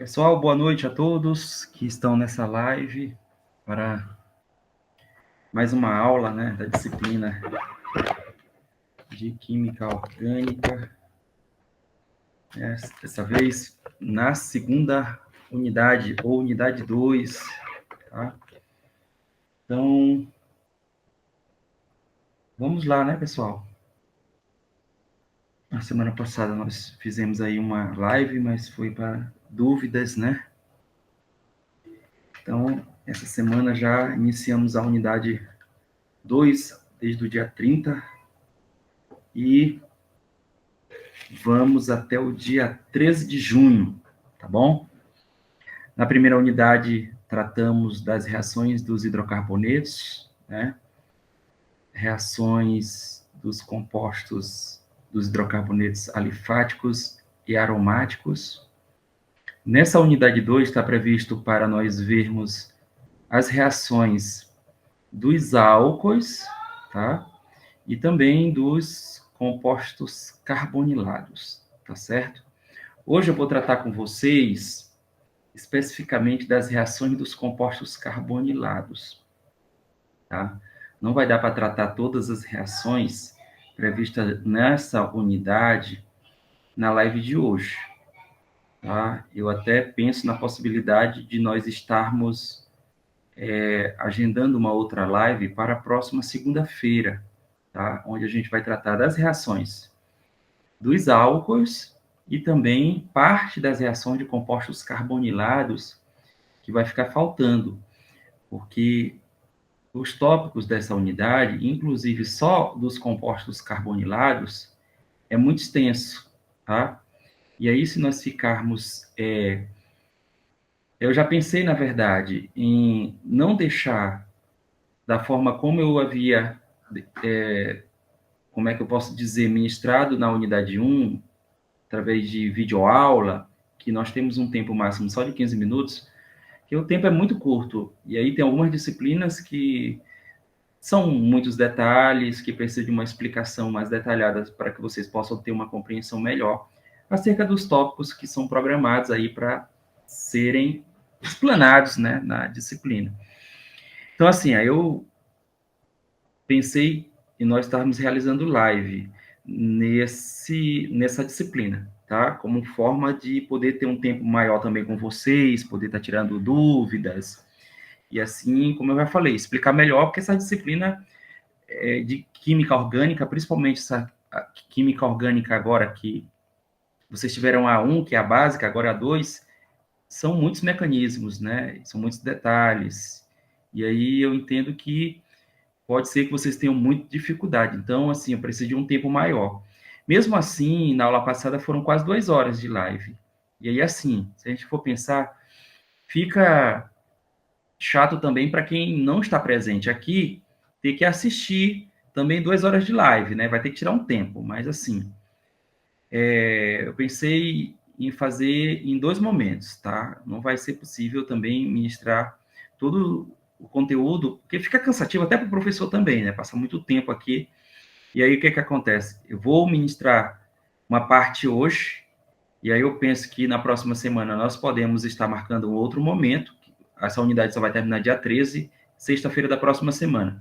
Pessoal, boa noite a todos que estão nessa live para mais uma aula, da disciplina de Química Orgânica. Dessa vez na segunda unidade, ou unidade 2, tá? Então, vamos lá, pessoal? Na semana passada nós fizemos aí uma live, mas foi para dúvidas, Então, essa semana já iniciamos a unidade 2, desde o dia 30, e vamos até o dia 13 de junho, tá bom? Na primeira unidade, tratamos das reações dos hidrocarbonetos, reações dos compostos dos hidrocarbonetos alifáticos e aromáticos. Nessa unidade 2, está previsto para nós vermos as reações dos álcoois, tá? E também dos compostos carbonilados, tá certo? Hoje eu vou tratar com vocês especificamente das reações dos compostos carbonilados, tá? Não vai dar para tratar todas as reações previstas nessa unidade na live de hoje, tá? Eu até penso na possibilidade de nós estarmos agendando uma outra live para a próxima segunda-feira, tá? Onde a gente vai tratar das reações dos álcoois e também parte das reações de compostos carbonilados que vai ficar faltando, porque os tópicos dessa unidade, inclusive só dos compostos carbonilados, é muito extenso, tá? E aí, se nós ficarmos... eu já pensei, na verdade, em não deixar da forma como eu havia, como é que eu posso dizer, ministrado na unidade 1, através de videoaula, que nós temos um tempo máximo só de 15 minutos, que o tempo é muito curto. E aí tem algumas disciplinas que são muitos detalhes, que precisam de uma explicação mais detalhada para que vocês possam ter uma compreensão melhor acerca dos tópicos que são programados aí para serem explanados, na disciplina. Então, assim, aí eu pensei em nós estarmos realizando live nessa disciplina, tá? Como forma de poder ter um tempo maior também com vocês, poder estar tirando dúvidas, e assim, como eu já falei, explicar melhor, porque essa disciplina de química orgânica, principalmente essa química orgânica agora que vocês tiveram a 1, que é a básica, agora a 2, são muitos mecanismos, São muitos detalhes. E aí eu entendo que pode ser que vocês tenham muita dificuldade. Então, assim, eu preciso de um tempo maior. Mesmo assim, na aula passada foram quase 2 horas de live. E aí, assim, se a gente for pensar, fica chato também para quem não está presente aqui, ter que assistir também 2 horas de live, Vai ter que tirar um tempo, mas assim, eu pensei em fazer em 2 momentos, tá? Não vai ser possível também ministrar todo o conteúdo, porque fica cansativo até para o professor também, Passa muito tempo aqui. E aí, o que acontece? Eu vou ministrar uma parte hoje, e aí eu penso que na próxima semana nós podemos estar marcando um outro momento. Essa unidade só vai terminar dia 13, sexta-feira da próxima semana.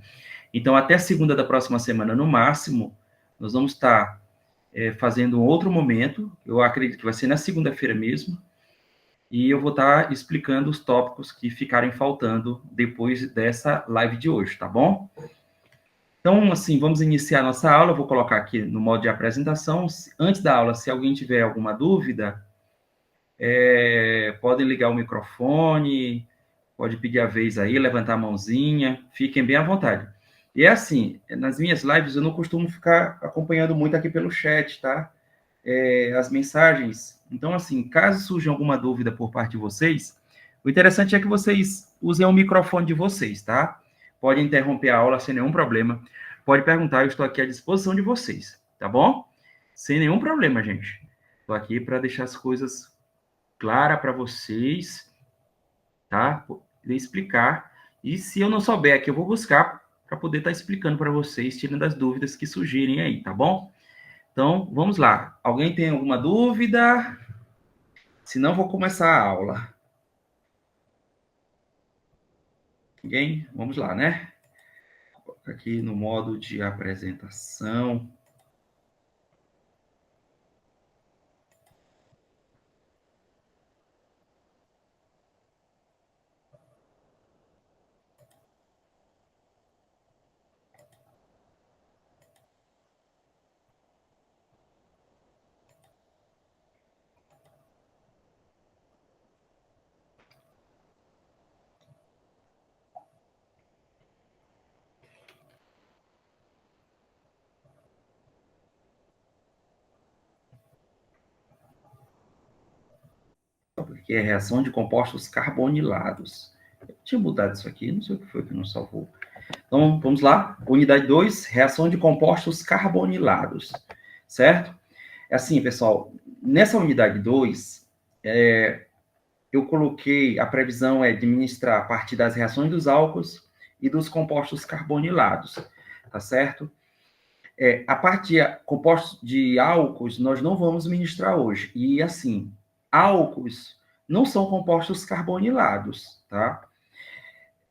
Então, até segunda da próxima semana, no máximo, nós vamos estar fazendo um outro momento. Eu acredito que vai ser na segunda-feira mesmo. E eu vou estar explicando os tópicos que ficarem faltando depois dessa live de hoje, tá bom? Então, assim, vamos iniciar a nossa aula. Eu vou colocar aqui no modo de apresentação. Antes da aula, se alguém tiver alguma dúvida, podem ligar o microfone, pode pedir a vez aí, levantar a mãozinha, fiquem bem à vontade. E é assim, nas minhas lives eu não costumo ficar acompanhando muito aqui pelo chat, tá? As mensagens. Então, assim, caso surja alguma dúvida por parte de vocês, o interessante é que vocês usem o microfone de vocês, tá? Pode interromper a aula sem nenhum problema. Pode perguntar, eu estou aqui à disposição de vocês, tá bom? Sem nenhum problema, gente. Estou aqui para deixar as coisas claras para vocês, tá? Poder explicar. E se eu não souber aqui, eu vou buscar para poder estar explicando para vocês, tirando as dúvidas que surgirem aí, tá bom? Então, vamos lá. Alguém tem alguma dúvida? Senão, vou começar a aula. Ninguém? Vamos lá, né? Aqui no modo de apresentação. Que é reação de compostos carbonilados. Eu tinha mudado isso aqui, não sei o que foi que não salvou. Então, vamos lá. Unidade 2, reação de compostos carbonilados. Certo? É assim, pessoal, nessa unidade 2, eu coloquei, a previsão é administrar a partir das reações dos álcools e dos compostos carbonilados, tá certo? A parte de compostos de álcools, nós não vamos ministrar hoje. E, assim, álcools não são compostos carbonilados, tá?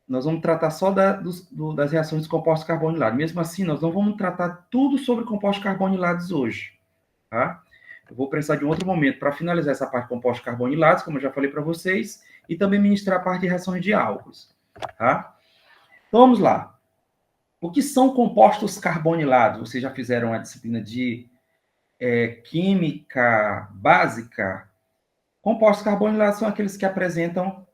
Nós vamos tratar só das reações dos compostos carbonilados. Mesmo assim, nós não vamos tratar tudo sobre compostos carbonilados hoje, tá? Eu vou precisar de um outro momento para finalizar essa parte de compostos carbonilados, como eu já falei para vocês, e também ministrar a parte de reações de álcools, tá? Então, vamos lá. O que são compostos carbonilados? Vocês já fizeram a disciplina de química básica? Compostos carbonilados são aqueles que apresentam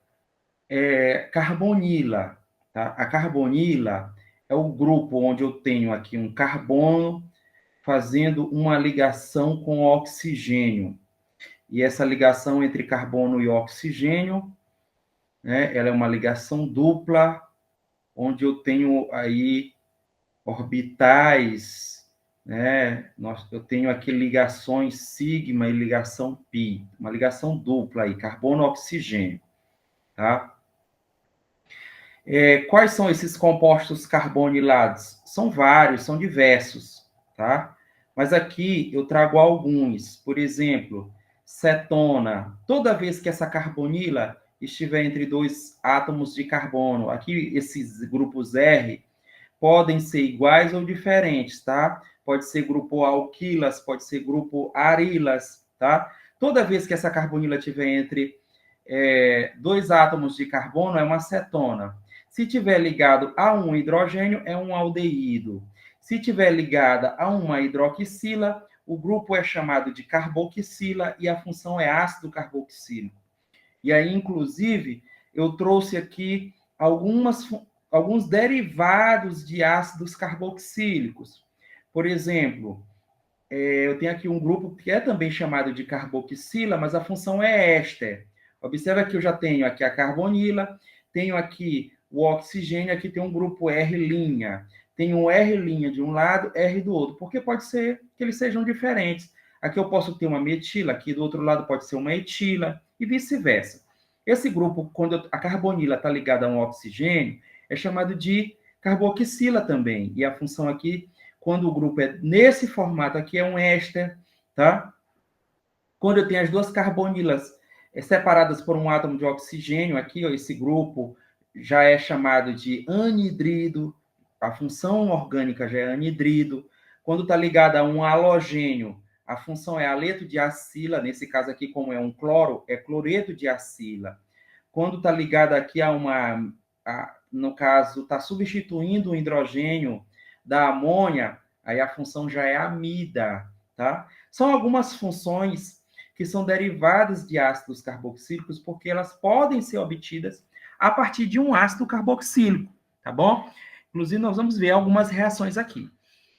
carbonila. Tá? A carbonila é o grupo onde eu tenho aqui um carbono fazendo uma ligação com oxigênio. E essa ligação entre carbono e oxigênio, né, ela é uma ligação dupla, onde eu tenho aí orbitais, né? Eu tenho aqui ligações sigma e ligação pi, uma ligação dupla aí, carbono-oxigênio, tá? Quais são esses compostos carbonilados? São vários, são diversos, tá? Mas aqui eu trago alguns. Por exemplo, cetona. Toda vez que essa carbonila estiver entre dois átomos de carbono, aqui esses grupos R podem ser iguais ou diferentes, tá? Pode ser grupo alquilas, pode ser grupo arilas, tá? Toda vez que essa carbonila estiver entre dois átomos de carbono, é uma cetona. Se tiver ligado a um hidrogênio, é um aldeído. Se tiver ligada a uma hidroxila, o grupo é chamado de carboxila e a função é ácido carboxílico. E aí, inclusive, eu trouxe aqui alguns derivados de ácidos carboxílicos. Por exemplo, eu tenho aqui um grupo que é também chamado de carboxila, mas a função é éster. Observa que eu já tenho aqui a carbonila, tenho aqui o oxigênio, aqui tem um grupo R'. Tem um R' de um lado, R do outro, porque pode ser que eles sejam diferentes. Aqui eu posso ter uma metila, aqui do outro lado pode ser uma etila, e vice-versa. Esse grupo, quando a carbonila está ligada a um oxigênio, é chamado de carboxila também. E a função aqui, quando o grupo é nesse formato aqui, é um éster, tá? Quando eu tenho as duas carbonilas separadas por um átomo de oxigênio, aqui, ó, esse grupo já é chamado de anidrido, a função orgânica já é anidrido. Quando está ligado a um halogênio, a função é aleto de acila, nesse caso aqui, como é um cloro, é cloreto de acila. Quando está ligado aqui no caso, está substituindo o hidrogênio da amônia, aí a função já é amida, tá? São algumas funções que são derivadas de ácidos carboxílicos, porque elas podem ser obtidas a partir de um ácido carboxílico, tá bom? Inclusive, nós vamos ver algumas reações aqui.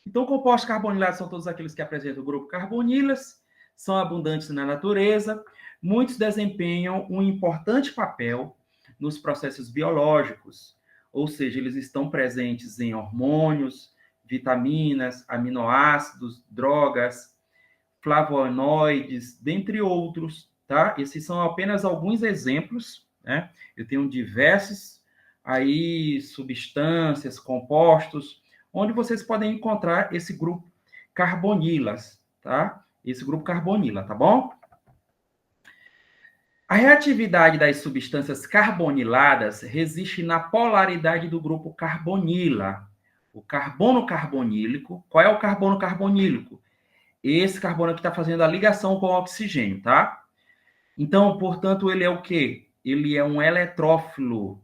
Então, compostos carbonilados são todos aqueles que apresentam o grupo carbonilas, são abundantes na natureza, muitos desempenham um importante papel nos processos biológicos, ou seja, eles estão presentes em hormônios, vitaminas, aminoácidos, drogas, flavonoides, dentre outros, tá? Esses são apenas alguns exemplos, né? Eu tenho diversos aí substâncias, compostos, onde vocês podem encontrar esse grupo carbonilas, tá? Esse grupo carbonila, tá bom? A reatividade das substâncias carboniladas resiste na polaridade do grupo carbonila. O carbono carbonílico, qual é o carbono carbonílico? Esse carbono que está fazendo a ligação com o oxigênio, tá? Então, portanto, ele é o quê? Ele é um eletrófilo.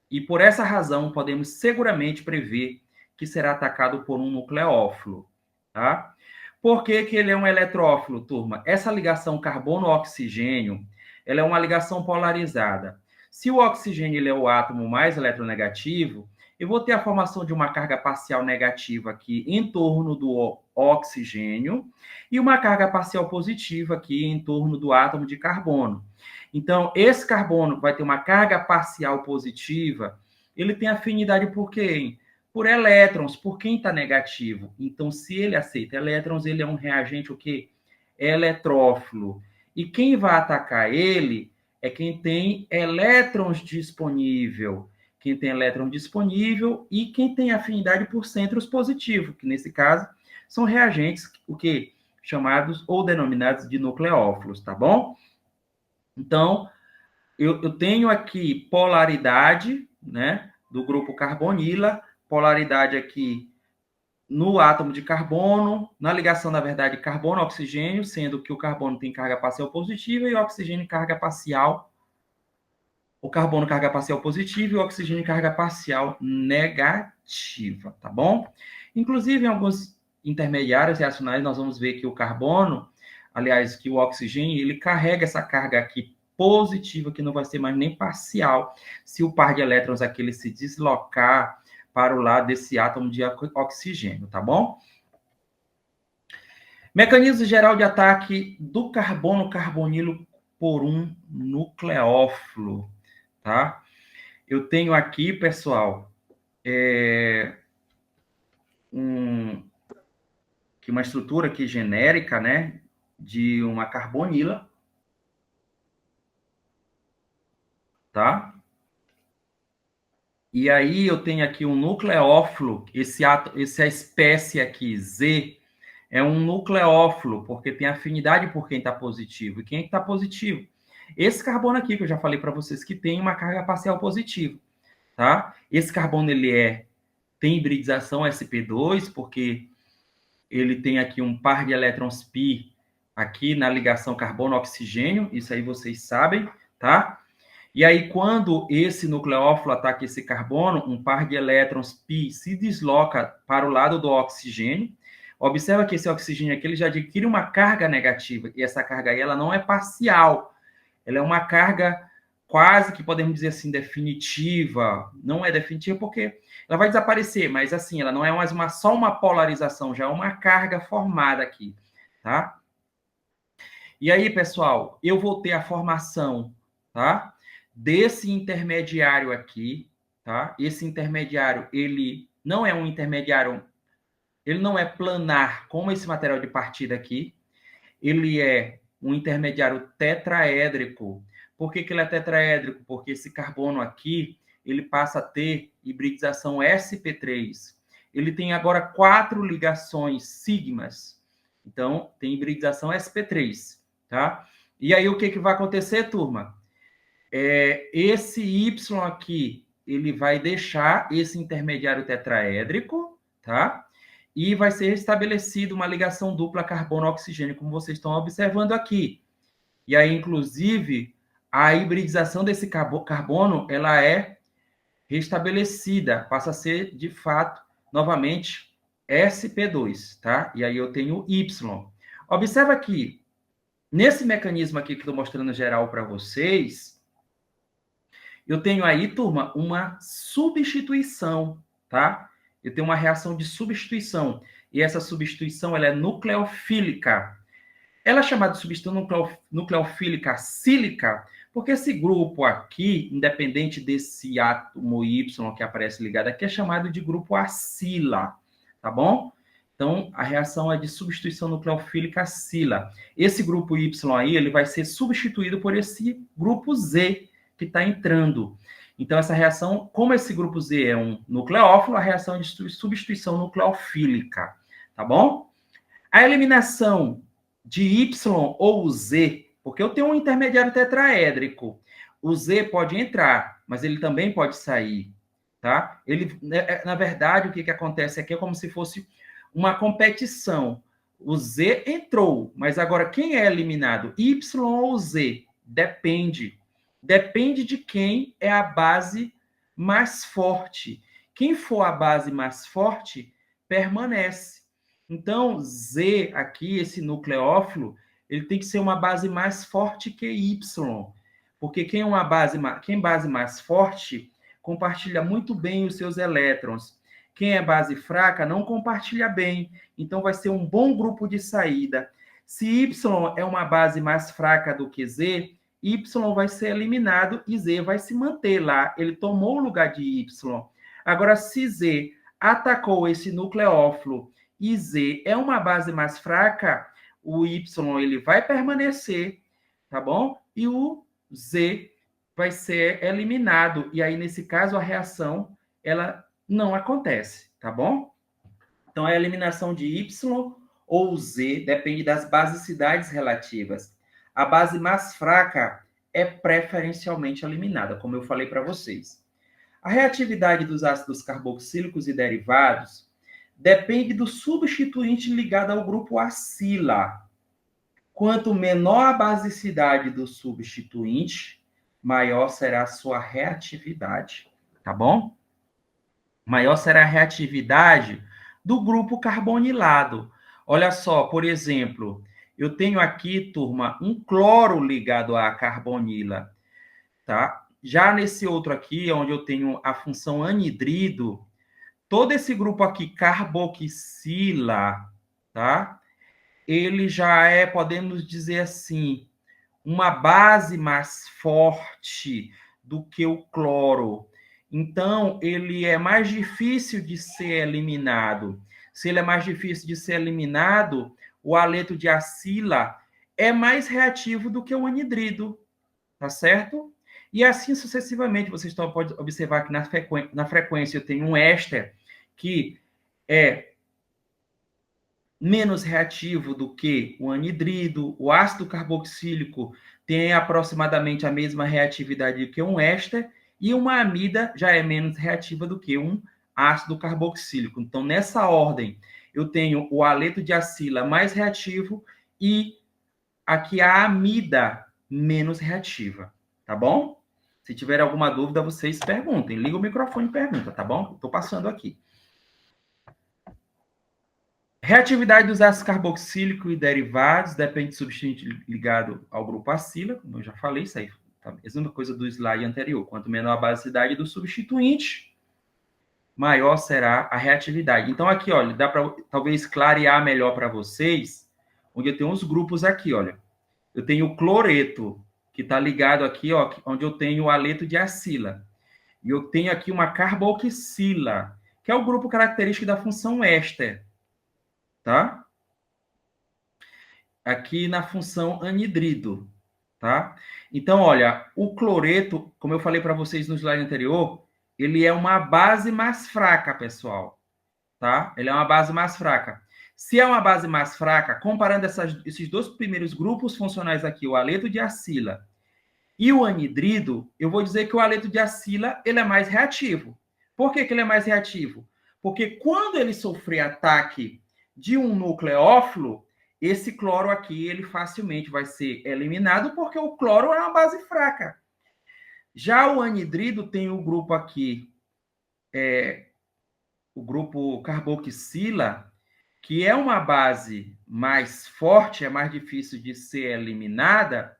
E por essa razão, podemos seguramente prever que será atacado por um nucleófilo, tá? Por que que ele é um eletrófilo, turma? Essa ligação carbono-oxigênio, ela é uma ligação polarizada. Se o oxigênio ele é o átomo mais eletronegativo, eu vou ter a formação de uma carga parcial negativa aqui em torno do oxigênio e uma carga parcial positiva aqui em torno do átomo de carbono. Então, esse carbono vai ter uma carga parcial positiva, ele tem afinidade por quê? Por elétrons, por quem está negativo. Então, se ele aceita elétrons, ele é um reagente o quê? Eletrófilo. E quem vai atacar ele é quem tem elétrons disponível. Quem tem elétron disponível e quem tem afinidade por centros positivos, que nesse caso são reagentes, o que? Chamados ou denominados de nucleófilos, tá bom? Então, eu tenho aqui polaridade, né, do grupo carbonila, polaridade aqui no átomo de carbono, na ligação, na verdade, carbono-oxigênio, sendo que o carbono tem carga parcial positiva e o oxigênio carga parcial, o carbono carga parcial positiva e o oxigênio carga parcial negativa, tá bom? Inclusive, em alguns intermediários reacionais, nós vamos ver que o carbono, aliás, que o oxigênio, ele carrega essa carga aqui positiva, que não vai ser mais nem parcial, se o par de elétrons aqui ele se deslocar para o lado desse átomo de oxigênio, tá bom? Mecanismo geral de ataque do carbono carbonilo por um nucleófilo, tá? Eu tenho aqui, pessoal, uma estrutura aqui genérica, né, de uma carbonila, tá? E aí eu tenho aqui um nucleófilo, essa espécie aqui, Z, é um nucleófilo, porque tem afinidade por quem está positivo. E quem está positivo? Esse carbono aqui, que eu já falei para vocês, que tem uma carga parcial positiva, tá? Esse carbono, ele tem hibridização sp2, porque ele tem aqui um par de elétrons π aqui na ligação carbono-oxigênio, isso aí vocês sabem, tá? E aí, quando esse nucleófilo ataca esse carbono, um par de elétrons π se desloca para o lado do oxigênio. Observa que esse oxigênio aqui ele já adquire uma carga negativa, e essa carga aí ela não é parcial, ela é uma carga quase que podemos dizer assim definitiva. Não é definitiva porque ela vai desaparecer, mas assim, ela não é mais só uma polarização, já é uma carga formada aqui, tá? E aí, pessoal, eu vou ter a formação, tá? Desse intermediário aqui, tá? Esse intermediário, ele não é um intermediário, ele não é planar como esse material de partida aqui, ele é um intermediário tetraédrico. Por que que ele é tetraédrico? Porque esse carbono aqui, ele passa a ter hibridização sp3. Ele tem agora 4 ligações sigmas. Então, tem hibridização sp3, tá? E aí, o que que vai acontecer, turma? Esse Y aqui, ele vai deixar esse intermediário tetraédrico, tá? E vai ser estabelecida uma ligação dupla carbono-oxigênio, como vocês estão observando aqui. E aí, inclusive, a hibridização desse carbono, ela é restabelecida, passa a ser, de fato, novamente, sp2, tá? E aí eu tenho Y. Observa aqui, nesse mecanismo aqui que estou mostrando geral para vocês, eu tenho aí, turma, uma substituição, tá? Eu tenho uma reação de substituição. E essa substituição ela é nucleofílica. Ela é chamada de substituição nucleofílica sílica, porque esse grupo aqui, independente desse átomo Y que aparece ligado aqui, é chamado de grupo acila, tá bom? Então, a reação é de substituição nucleofílica acila. Esse grupo Y aí, ele vai ser substituído por esse grupo Z, que está entrando. Então, essa reação, como esse grupo Z é um nucleófilo, a reação é de substituição nucleofílica, tá bom? A eliminação de Y ou Z Porque eu tenho um intermediário tetraédrico. O Z pode entrar, mas ele também pode sair, tá? Ele, na verdade, o que acontece aqui é como se fosse uma competição. O Z entrou, mas agora quem é eliminado? Y ou Z? Depende. Depende de quem é a base mais forte. Quem for a base mais forte, permanece. Então, Z aqui, esse nucleófilo, ele tem que ser uma base mais forte que Y. Porque quem base mais forte compartilha muito bem os seus elétrons. Quem é base fraca não compartilha bem. Então, vai ser um bom grupo de saída. Se Y é uma base mais fraca do que Z, Y vai ser eliminado e Z vai se manter lá. Ele tomou o lugar de Y. Agora, se Z atacou esse nucleófilo e Z é uma base mais fraca, o Y ele vai permanecer, tá bom? E o Z vai ser eliminado. E aí, nesse caso, a reação ela não acontece, tá bom? Então, a eliminação de Y ou Z depende das basicidades relativas. A base mais fraca é preferencialmente eliminada, como eu falei para vocês. A reatividade dos ácidos carboxílicos e derivados depende do substituinte ligado ao grupo acila. Quanto menor a basicidade do substituinte, maior será a sua reatividade, tá bom? Maior será a reatividade do grupo carbonilado. Olha só, por exemplo, eu tenho aqui, turma, um cloro ligado à carbonila, tá? Já nesse outro aqui, onde eu tenho a função anidrido, todo esse grupo aqui, carboxila, tá? Ele já é, podemos dizer assim, uma base mais forte do que o cloro. Então, ele é mais difícil de ser eliminado. Se ele é mais difícil de ser eliminado, o haleto de acila é mais reativo do que o anidrido, tá certo? E assim sucessivamente, vocês podem observar que na frequência eu tenho um éster que é menos reativo do que o anidrido, o ácido carboxílico tem aproximadamente a mesma reatividade que um éster, e uma amida já é menos reativa do que um ácido carboxílico. Então, nessa ordem, eu tenho o haleto de acila mais reativo e aqui a amida menos reativa, tá bom? Se tiver alguma dúvida, vocês perguntem. Liga o microfone e pergunta, tá bom? Estou passando aqui. Reatividade dos ácidos carboxílicos e derivados depende do substituinte ligado ao grupo acila, como eu já falei, isso aí tá a mesma coisa do slide anterior. Quanto menor a basicidade do substituinte, maior será a reatividade. Então, aqui, olha, dá para talvez clarear melhor para vocês, onde eu tenho uns grupos aqui, olha. Eu tenho o cloreto, que está ligado aqui, ó, onde eu tenho o haleto de acila. E eu tenho aqui uma carboxila, que é o grupo característico da função éster, tá? Aqui na função anidrido, tá? Então, olha, o cloreto, como eu falei para vocês no slide anterior, ele é uma base mais fraca, pessoal, tá? Ele é uma base mais fraca. Se é uma base mais fraca, comparando esses dois primeiros grupos funcionais aqui, o haleto de acila e o anidrido, eu vou dizer que o haleto de acila ele é mais reativo. Por que ele é mais reativo? Porque quando ele sofrer ataque de um nucleófilo, esse cloro aqui ele facilmente vai ser eliminado porque o cloro é uma base fraca. Já o anidrido tem o grupo aqui, o grupo carboxila, que é uma base mais forte, é mais difícil de ser eliminada.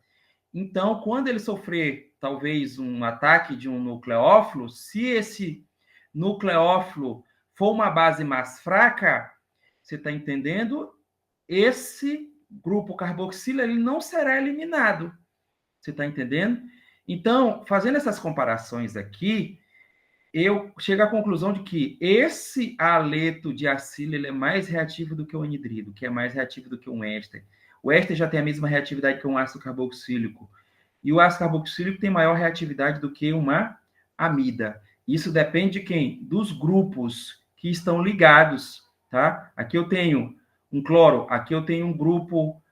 Então, quando ele sofrer, talvez, um ataque de um nucleófilo, se esse nucleófilo for uma base mais fraca, você está entendendo? Esse grupo carboxila ele não será eliminado. Você está entendendo? Então, fazendo essas comparações aqui, eu chego à conclusão de que esse haleto de acila ele é mais reativo do que o anidrido, que é mais reativo do que um éster. O éster já tem a mesma reatividade que um ácido carboxílico. E o ácido carboxílico tem maior reatividade do que uma amida. Isso depende de quem? Dos grupos que estão ligados, tá? Aqui eu tenho um cloro, aqui eu tenho um grupo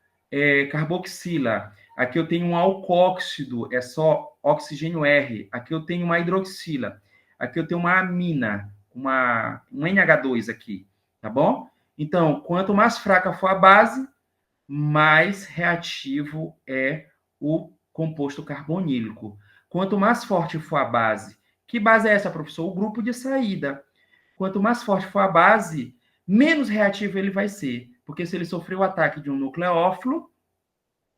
carboxila, Aqui eu tenho um alcóxido, é só oxigênio R. Aqui eu tenho uma hidroxila. Aqui eu tenho uma amina, um NH2 aqui, tá bom? Então, quanto mais fraca for a base, mais reativo é o composto carbonílico. Quanto mais forte for a base, que base é essa, professor? O grupo de saída. Quanto mais forte for a base, menos reativo ele vai ser. Porque se ele sofreu o ataque de um nucleófilo,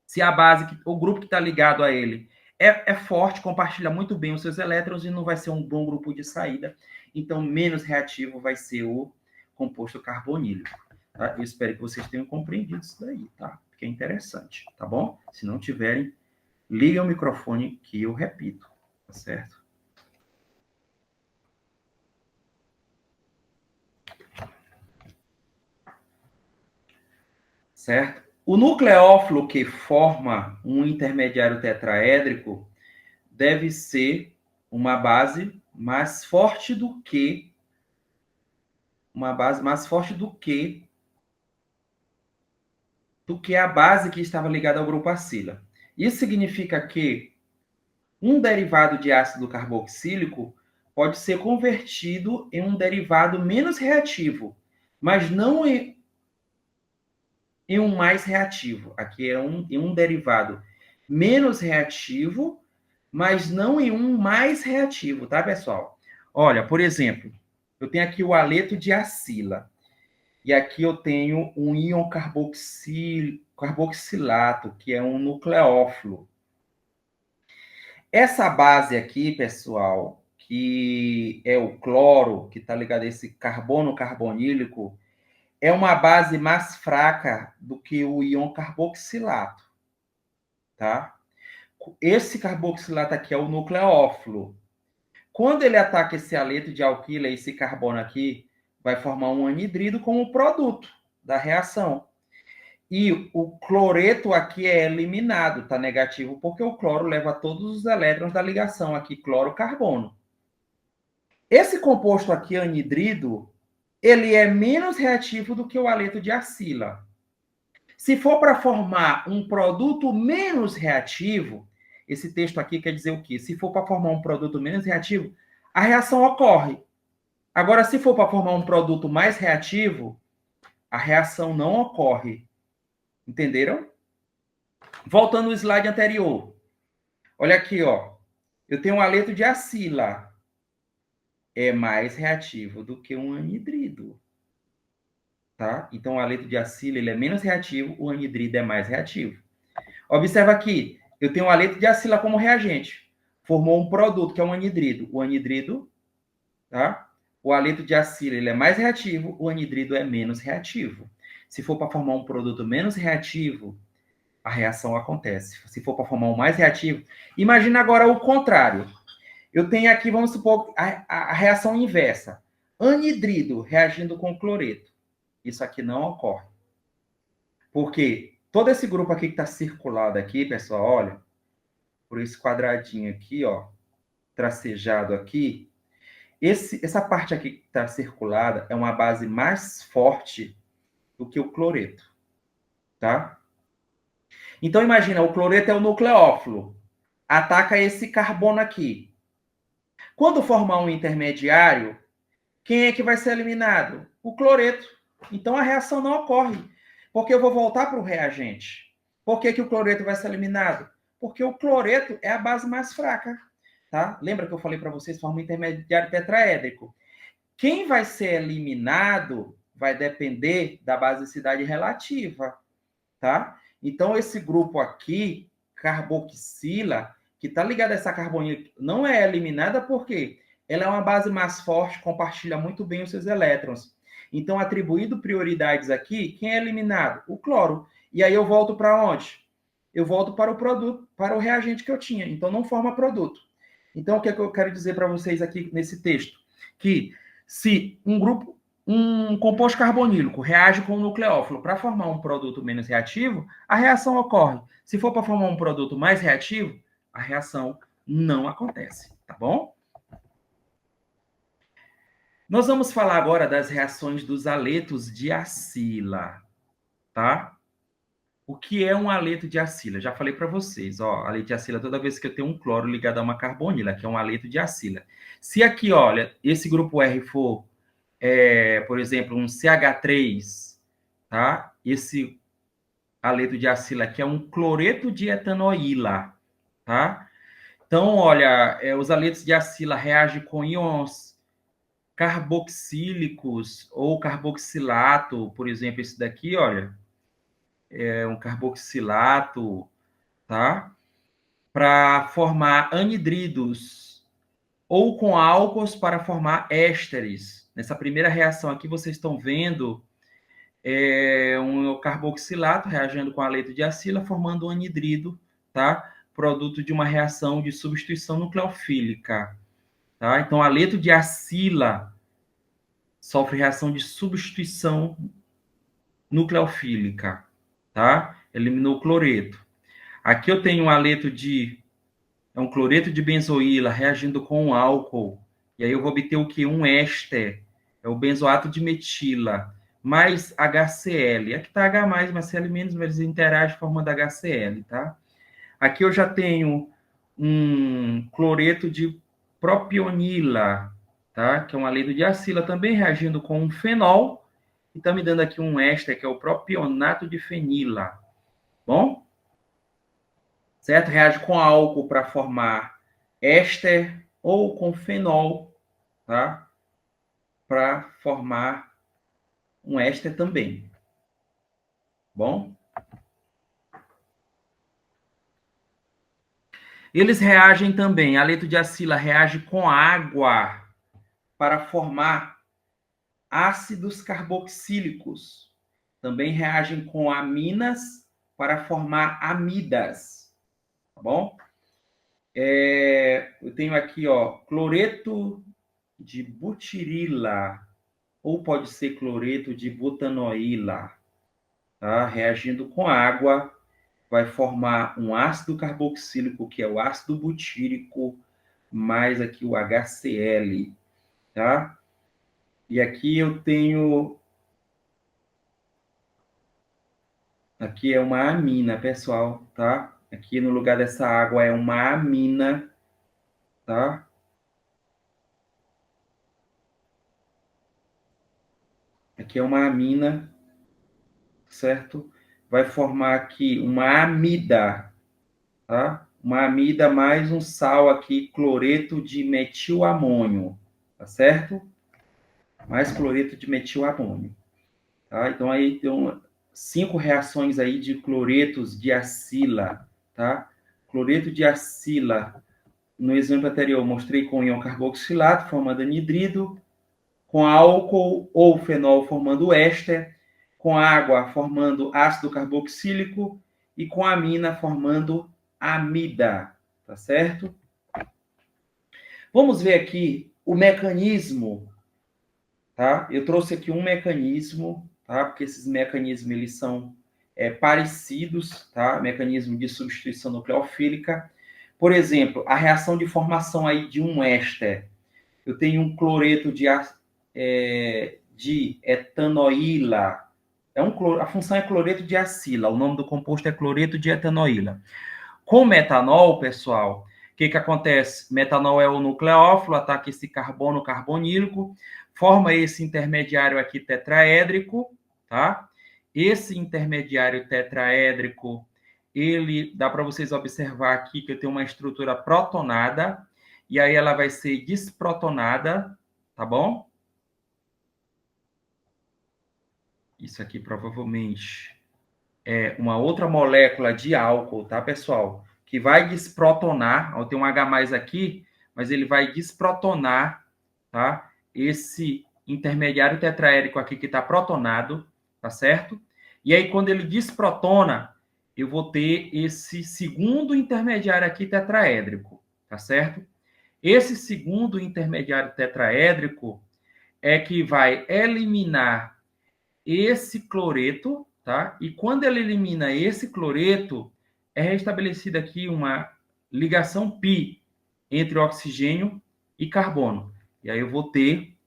se a base, o grupo que está ligado a ele é forte, compartilha muito bem os seus elétrons e não vai ser um bom grupo de saída, então menos reativo vai ser o composto carbonílico. Tá? Eu espero que vocês tenham compreendido isso daí, tá? Porque é interessante, tá bom? Se não tiverem, liguem o microfone que eu repito, tá certo? Certo? O nucleófilo que forma um intermediário tetraédrico deve ser uma base mais forte do que a base que estava ligada ao grupo acila. Isso significa que um derivado de ácido carboxílico pode ser convertido em um derivado menos reativo, mas não em um mais reativo. Aqui é em um derivado menos reativo, mas não em um mais reativo, tá, pessoal? Olha, por exemplo, eu tenho aqui o aleto de acila. E aqui eu tenho um íon carboxilato, que é um nucleófilo. Essa base aqui, pessoal, que é o cloro, que está ligado a esse carbono carbonílico, é uma base mais fraca do que o íon carboxilato, tá? Esse carboxilato aqui é o nucleófilo. Quando ele ataca esse aleto de alquila, esse carbono aqui, vai formar um anidrido como produto da reação. E o cloreto aqui é eliminado, tá negativo, porque o cloro leva todos os elétrons da ligação aqui, cloro-carbono. Esse composto aqui, anidrido, ele é menos reativo do que o aleto de acila. Se for para formar um produto menos reativo, esse texto aqui quer dizer o quê? Se for para formar um produto menos reativo, a reação ocorre. Agora, se for para formar um produto mais reativo, a reação não ocorre. Entenderam? Voltando ao slide anterior. Olha aqui, ó. Eu tenho um aleto de acila. É mais reativo do que um anidrido. Tá? Então, o aleto de acila ele é menos reativo, o anidrido é mais reativo. Observa aqui, eu tenho um aleto de acila como reagente. Formou um produto que é um anidrido. O anidrido, tá? O aleto de acila ele é mais reativo, o anidrido é menos reativo. Se for para formar um produto menos reativo, a reação acontece. Se for para formar um mais reativo, imagina agora o contrário. Eu tenho aqui, vamos supor, a reação inversa. Anidrido reagindo com cloreto. Isso aqui não ocorre. Porque todo esse grupo aqui que está circulado aqui, pessoal, olha, por esse quadradinho aqui, ó, tracejado aqui, essa parte aqui que está circulada é uma base mais forte do que o cloreto, tá? Então, imagina, o cloreto é o nucleófilo. Ataca esse carbono aqui. Quando formar um intermediário, quem é que vai ser eliminado? O cloreto. Então, a reação não ocorre. Porque eu vou voltar para o reagente. Por que, que o cloreto vai ser eliminado? Porque o cloreto é a base mais fraca. Tá? Lembra que eu falei para vocês, forma um intermediário tetraédrico. Quem vai ser eliminado vai depender da basicidade relativa. Tá? Então, esse grupo aqui, carboxila, que está ligado a essa carbonila, não é eliminada porque ela é uma base mais forte, compartilha muito bem os seus elétrons. Então, atribuído prioridades aqui, quem é eliminado? O cloro. E aí eu volto para onde? Eu volto para o produto, para o reagente que eu tinha. Então, não forma produto. Então, o que é que eu quero dizer para vocês aqui nesse texto? Que se um composto carbonílico reage com o nucleófilo para formar um produto menos reativo, a reação ocorre. Se for para formar um produto mais reativo, a reação não acontece, tá bom? Nós vamos falar agora das reações dos aletos de acila, tá? o que é um aleto de acila? Já falei para vocês, ó, aleto de acila, toda vez que eu tenho um cloro ligado a uma carbonila, que é um aleto de acila. Se aqui, olha, esse grupo R for, por exemplo, um CH3, tá? Esse aleto de acila aqui é um cloreto de etanoíla, tá? Então, olha, os aletos de acila reagem com íons carboxílicos ou carboxilato, por exemplo, esse daqui, olha, é um carboxilato, tá? Para formar anidridos ou com álcools para formar ésteres. Nessa primeira reação aqui, vocês estão vendo um carboxilato reagindo com aleto de acila, formando um anidrido, tá? Produto de uma reação de substituição nucleofílica, tá? Então, aleto de acila sofre reação de substituição nucleofílica, tá? Eliminou o cloreto. Aqui eu tenho um aleto de um cloreto de benzoíla reagindo com um álcool. E aí eu vou obter o que? Um éster. É o benzoato de metila mais HCl. Aqui está H+, mas Cl-, mas eles interagem formando HCl, tá? Aqui eu já tenho um cloreto de propionila, tá? Que é um aleto de acila, também reagindo com um fenol. E está me dando aqui um éster, que é o propionato de fenila. Bom? Certo? Reage com álcool para formar éster ou com fenol, tá? Para formar um éster também. Bom? Eles reagem também, aleto de acila reage com água para formar ácidos carboxílicos. Também reagem com aminas para formar amidas. Tá bom? Eu tenho aqui, ó, cloreto de butirila, ou pode ser cloreto de butanoíla, tá? Reagindo com água, vai formar um ácido carboxílico, que é o ácido butírico, mais aqui o HCl, tá? E aqui eu tenho... Aqui é uma amina, pessoal, tá? Aqui no lugar dessa água é uma amina, tá? Aqui é uma amina, certo? Vai formar aqui uma amida, tá? Uma amida mais um sal aqui, cloreto de metilamônio, tá certo? Mais cloreto de metilamônio, tá? Então aí tem 5 reações aí de cloretos de acila, tá? Cloreto de acila, no exemplo anterior, eu mostrei com íon carboxilato, formando anidrido, com álcool ou fenol formando éster, com água formando ácido carboxílico e com amina formando amida, tá certo? Vamos ver aqui o mecanismo, tá? Eu trouxe aqui um mecanismo, tá? Porque esses mecanismos eles são parecidos, tá? Mecanismo de substituição nucleofílica. Por exemplo, a reação de formação aí de um éster. Eu tenho um cloreto de etanoíla. A função é cloreto de acila. O nome do composto é cloreto de etanoíla. Com metanol, pessoal, o que acontece? Metanol é o nucleófilo, ataca esse carbono carbonílico, forma esse intermediário aqui tetraédrico, tá? Esse intermediário tetraédrico, ele dá para vocês observar aqui que eu tenho uma estrutura protonada, e aí ela vai ser desprotonada, tá bom? Isso aqui provavelmente é uma outra molécula de álcool, tá, pessoal? Que vai desprotonar, ó, tem um H+ aqui, mas ele vai desprotonar, tá? Esse intermediário tetraédrico aqui que está protonado, tá certo? E aí, quando ele desprotona, eu vou ter esse segundo intermediário aqui tetraédrico, tá certo? Esse segundo intermediário tetraédrico é que vai eliminar esse cloreto, tá? E quando ele elimina esse cloreto, é restabelecida aqui uma ligação π entre oxigênio e carbono. E aí eu vou ter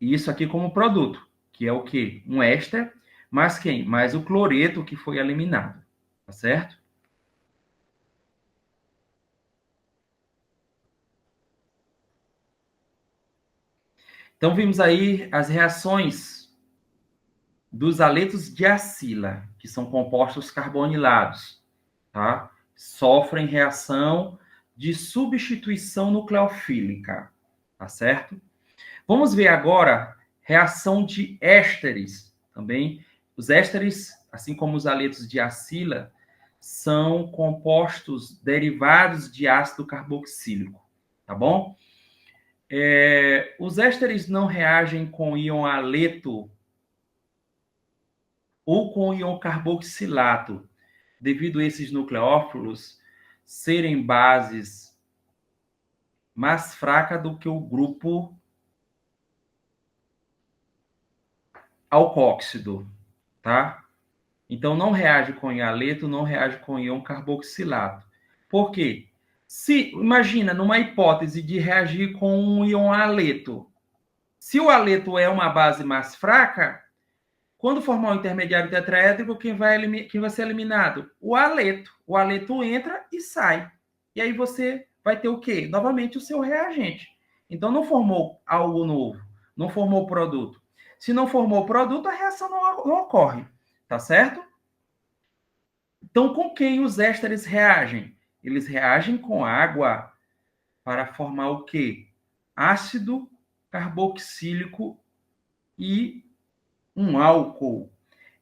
isso aqui como produto, que é o quê? Um éster, mais quem? Mais o cloreto que foi eliminado, tá certo? Então, vimos aí as reações dos aletos de acila, que são compostos carbonilados, tá? Sofrem reação de substituição nucleofílica, tá certo? Vamos ver agora reação de ésteres também. Os ésteres, assim como os aletos de acila, são compostos derivados de ácido carboxílico, tá bom? Os ésteres não reagem com íon aleto ou com íon carboxilato, devido a esses nucleófilos serem bases mais fracas do que o grupo alcóxido, tá? Então, não reage com íon aleto, não reage com íon carboxilato. Por quê? Se, imagina, numa hipótese de reagir com um íon aleto, se o aleto é uma base mais fraca, quando formar um intermediário tetraédrico, quem vai ser eliminado? O aleto. O aleto entra e sai. E aí você vai ter o quê? Novamente o seu reagente. Então não formou algo novo, não formou produto. Se não formou produto, a reação não ocorre. Tá certo? Então, com quem os ésteres reagem? Eles reagem com água para formar o quê? Ácido carboxílico e um álcool.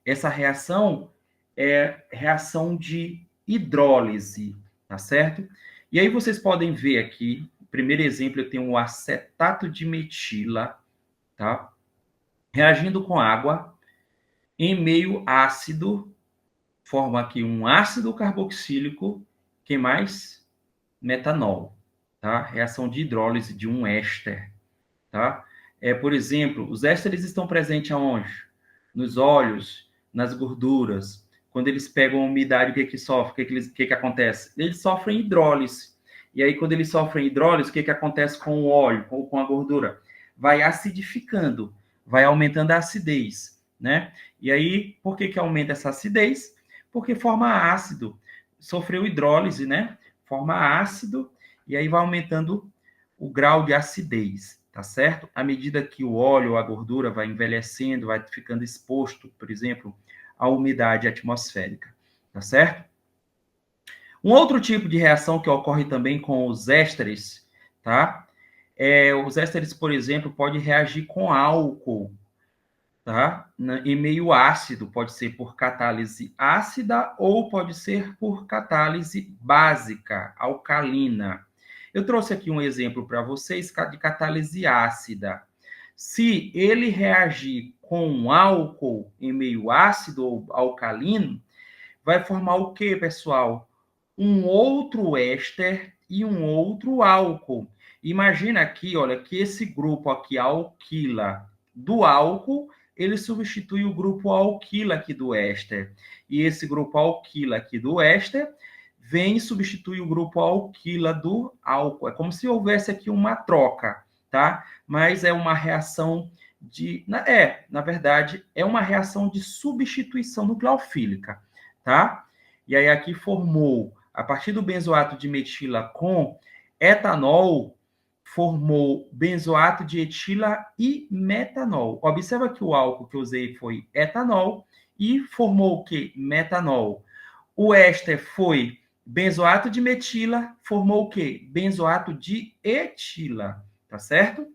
Essa reação é reação de hidrólise, tá certo? E aí vocês podem ver aqui, primeiro exemplo, eu tenho o acetato de metila, tá? Reagindo com água em meio ácido, forma aqui um ácido carboxílico, que mais? Metanol, tá? Reação de hidrólise de um éster, tá? Por exemplo, os ésteres estão presentes aonde? Nos óleos, nas gorduras. Quando eles pegam a umidade, o que sofre? O que acontece? Eles sofrem hidrólise. E aí, quando eles sofrem hidrólise, o que acontece com o óleo, com a gordura? Vai acidificando, vai aumentando a acidez, né? E aí, por que aumenta essa acidez? Porque forma ácido. Sofreu hidrólise, né? Forma ácido, e aí vai aumentando o grau de acidez, tá certo? À medida que o óleo, a gordura vai envelhecendo, vai ficando exposto, por exemplo, à umidade atmosférica, tá certo? Um outro tipo de reação que ocorre também com os ésteres, tá? Os ésteres, por exemplo, podem reagir com álcool, tá? Em meio ácido, pode ser por catálise ácida ou pode ser por catálise básica, alcalina. Eu trouxe aqui um exemplo para vocês de catálise ácida. Se ele reagir com álcool em meio ácido ou alcalino, vai formar o que, pessoal? Um outro éster e um outro álcool. Imagina aqui, olha, que esse grupo aqui, alquila, do álcool, ele substitui o grupo alquila aqui do éster. E esse grupo alquila aqui do éster vem e substitui o grupo alquila do álcool. É como se houvesse aqui uma troca, tá? Mas é uma reação na verdade, é uma reação de substituição nucleofílica, tá? E aí aqui formou, a partir do benzoato de metila com etanol, formou benzoato de etila e metanol. Observa que o álcool que eu usei foi etanol e formou o que? Metanol. O éster foi benzoato de metila, formou o quê? Benzoato de etila, tá certo?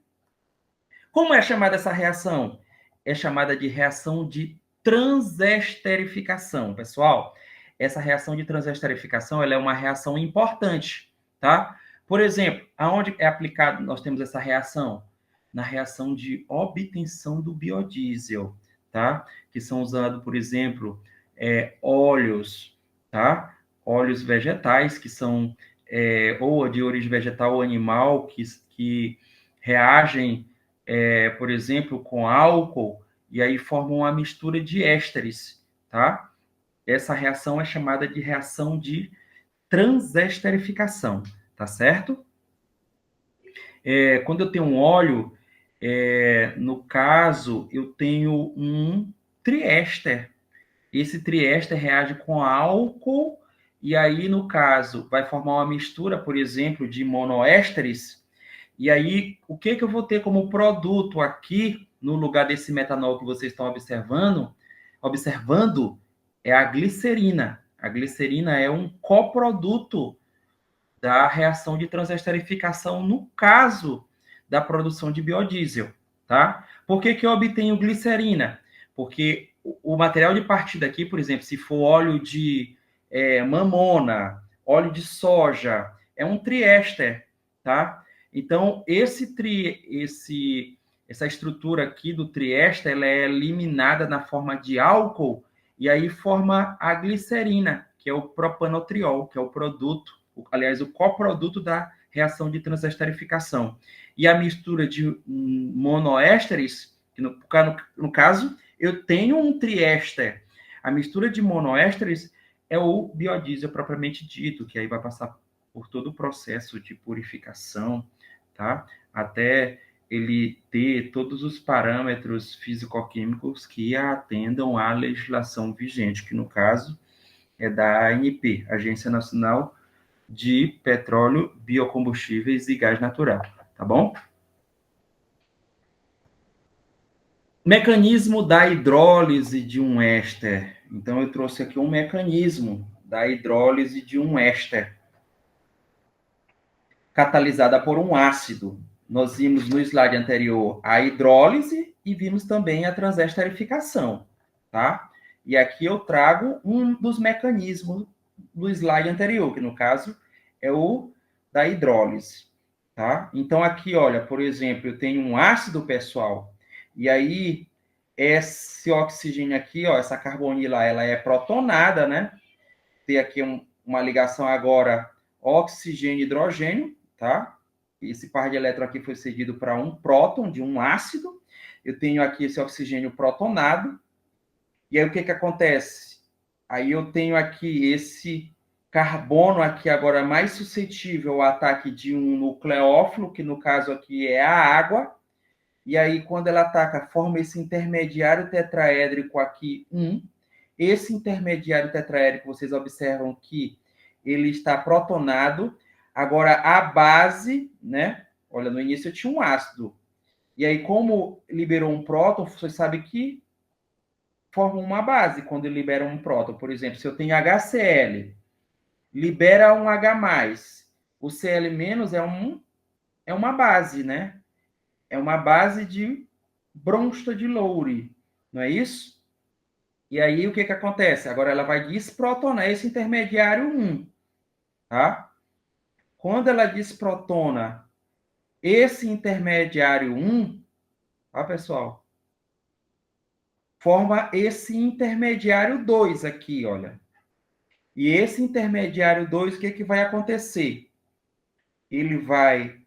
Como é chamada essa reação? É chamada de reação de transesterificação, pessoal. Essa reação de transesterificação, ela é uma reação importante, tá? Por exemplo, aonde é aplicado, nós temos essa reação? Na reação de obtenção do biodiesel, tá? Que são usados, por exemplo, óleos, tá? Óleos vegetais, que são ou de origem vegetal ou animal, que reagem, por exemplo, com álcool, e aí formam uma mistura de ésteres, tá? Essa reação é chamada de reação de transesterificação, tá certo? Quando eu tenho um óleo, no caso, eu tenho um triéster. esse triéster reage com álcool, e aí, no caso, vai formar uma mistura, por exemplo, de monoésteres, e aí, o que eu vou ter como produto aqui, no lugar desse metanol que vocês estão observando, é a glicerina. A glicerina é um coproduto da reação de transesterificação no caso da produção de biodiesel, tá? Por que eu obtenho glicerina? Porque o material de partida aqui, por exemplo, se for óleo de mamona, óleo de soja, é um triéster, tá? Então, essa estrutura aqui do triéster, ela é eliminada na forma de álcool, e aí forma a glicerina, que é o propanotriol, que é o produto, aliás, o coproduto da reação de transesterificação. E a mistura de monoésteres, que no caso, eu tenho um triéster. A mistura de monoésteres é o biodiesel propriamente dito, que aí vai passar por todo o processo de purificação, tá? Até ele ter todos os parâmetros físico-químicos que atendam à legislação vigente, que no caso é da ANP, Agência Nacional de Petróleo, Biocombustíveis e Gás Natural, tá bom? Mecanismo da hidrólise de um éster. Então, eu trouxe aqui um mecanismo da hidrólise de um éster, catalisada por um ácido. Nós vimos no slide anterior a hidrólise e vimos também a transesterificação, tá? E aqui eu trago um dos mecanismos do slide anterior, que no caso é o da hidrólise, tá? Então aqui, olha, por exemplo, eu tenho um ácido, pessoal, e aí esse oxigênio aqui, ó, essa carbonila, ela é protonada, né? Tem aqui uma ligação agora oxigênio e hidrogênio, tá? Esse par de elétron aqui foi cedido para um próton de um ácido. Eu tenho aqui esse oxigênio protonado. E aí o que acontece? Aí eu tenho aqui esse carbono aqui agora mais suscetível ao ataque de um nucleófilo, que no caso aqui é a água. E aí, quando ela ataca, forma esse intermediário tetraédrico aqui, 1. Esse intermediário tetraédrico, vocês observam que ele está protonado. Agora, a base, né? Olha, no início eu tinha um ácido. E aí, como liberou um próton, você sabe que forma uma base quando libera um próton. Por exemplo, se eu tenho HCl, libera um H+. O Cl- é uma base, né? É uma base de bronsta de Lowry, não é isso? E aí o que acontece? Agora ela vai desprotonar esse intermediário 1, tá? Quando ela desprotona esse intermediário 1, tá, pessoal? Forma esse intermediário 2 aqui, olha. E esse intermediário 2, o que vai acontecer? Ele vai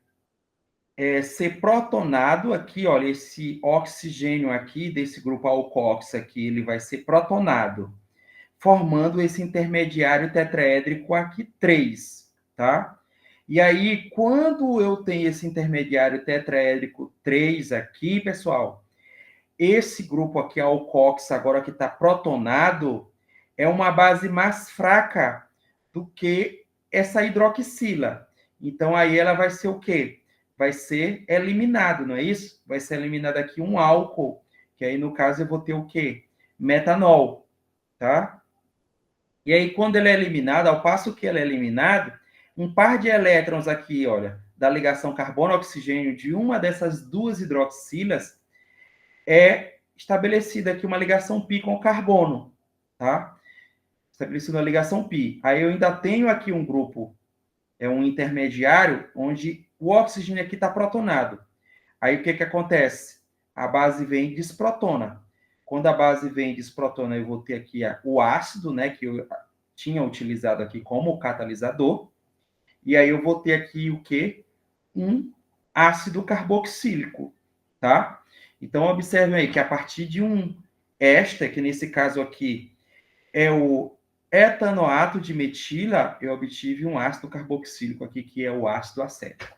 ser protonado aqui, olha, esse oxigênio aqui, desse grupo alcox aqui, ele vai ser protonado, formando esse intermediário tetraédrico aqui 3, tá? E aí, quando eu tenho esse intermediário tetraédrico 3 aqui, pessoal, esse grupo aqui, alcox, agora que está protonado, é uma base mais fraca do que essa hidroxila. Então, aí ela vai ser o quê? Vai ser eliminado, não é isso? Vai ser eliminado aqui um álcool, que aí, no caso, eu vou ter o quê? Metanol, tá? E aí, quando ele é eliminado, ao passo que ele é eliminado, um par de elétrons aqui, olha, da ligação carbono-oxigênio de uma dessas duas hidroxilas é estabelecida aqui uma ligação π com carbono, tá? Estabelecida uma ligação π. Aí eu ainda tenho aqui um grupo, é um intermediário, onde o oxigênio aqui está protonado. Aí o que acontece? A base vem e desprotona. Quando a base vem e desprotona, eu vou ter aqui o ácido, né, que eu tinha utilizado aqui como catalisador. E aí eu vou ter aqui o quê? Um ácido carboxílico, tá? Então, observem aí que a partir de um éster, que nesse caso aqui é o etanoato de metila, eu obtive um ácido carboxílico aqui, que é o ácido acético.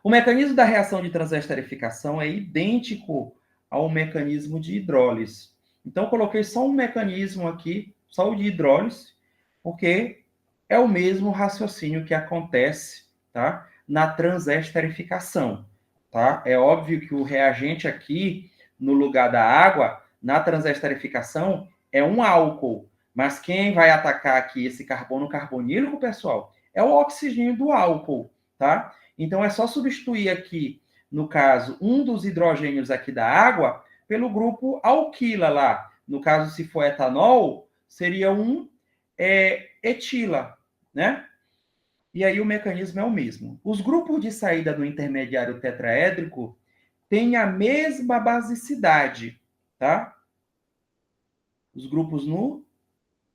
O mecanismo da reação de transesterificação é idêntico ao mecanismo de hidrólise. Então, eu coloquei só um mecanismo aqui, só o de hidrólise, porque é o mesmo raciocínio que acontece, tá, na transesterificação, tá? É óbvio que o reagente aqui, no lugar da água, na transesterificação, é um álcool, mas quem vai atacar aqui esse carbono carbonílico, pessoal, é o oxigênio do álcool, tá? Então, é só substituir aqui, no caso, um dos hidrogênios aqui da água pelo grupo alquila lá. No caso, se for etanol, seria um etila, né? E aí o mecanismo é o mesmo. Os grupos de saída do intermediário tetraédrico têm a mesma basicidade, tá? Os grupos no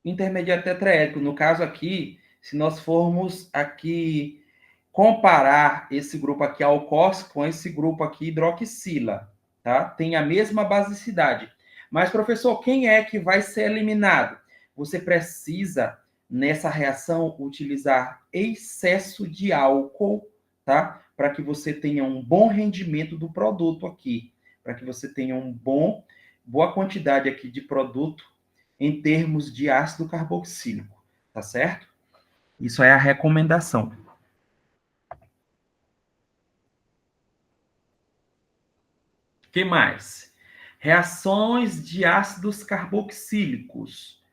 intermediário tetraédrico, no caso aqui, se nós formos aqui comparar esse grupo aqui alcoóxico com esse grupo aqui hidroxila, tá? Tem a mesma basicidade. Mas, professor, quem é que vai ser eliminado? Você precisa, nessa reação, utilizar excesso de álcool, tá? Para que você tenha um bom rendimento do produto aqui, para que você tenha boa quantidade aqui de produto em termos de ácido carboxílico, tá certo? Isso é a recomendação. O que mais? Reações de ácidos carboxílicos.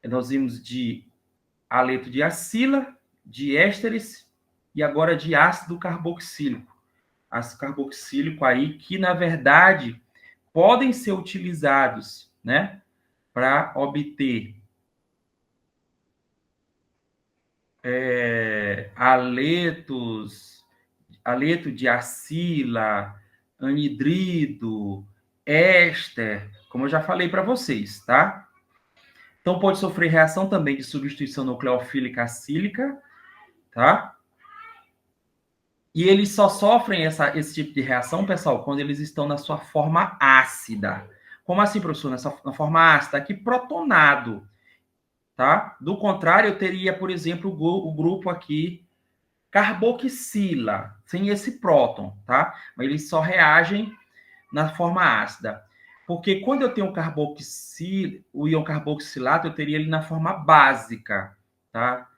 Nós vimos de haleto de acila, de ésteres e agora de ácido carboxílico. Ácido carboxílico aí que, na verdade, podem ser utilizados, né, para obter haleto de acila, anidrido, éster, como eu já falei para vocês, tá? Então, pode sofrer reação também de substituição nucleofílica acílica, tá? E eles só sofrem esse tipo de reação, pessoal, quando eles estão na sua forma ácida. Como assim, professor? Na forma ácida, aqui protonado, tá? Do contrário, eu teria, por exemplo, o grupo aqui carboxila, sem esse próton, tá? Mas eles só reagem na forma ácida. Porque quando eu tenho o íon carboxilato, eu teria ele na forma básica, tá?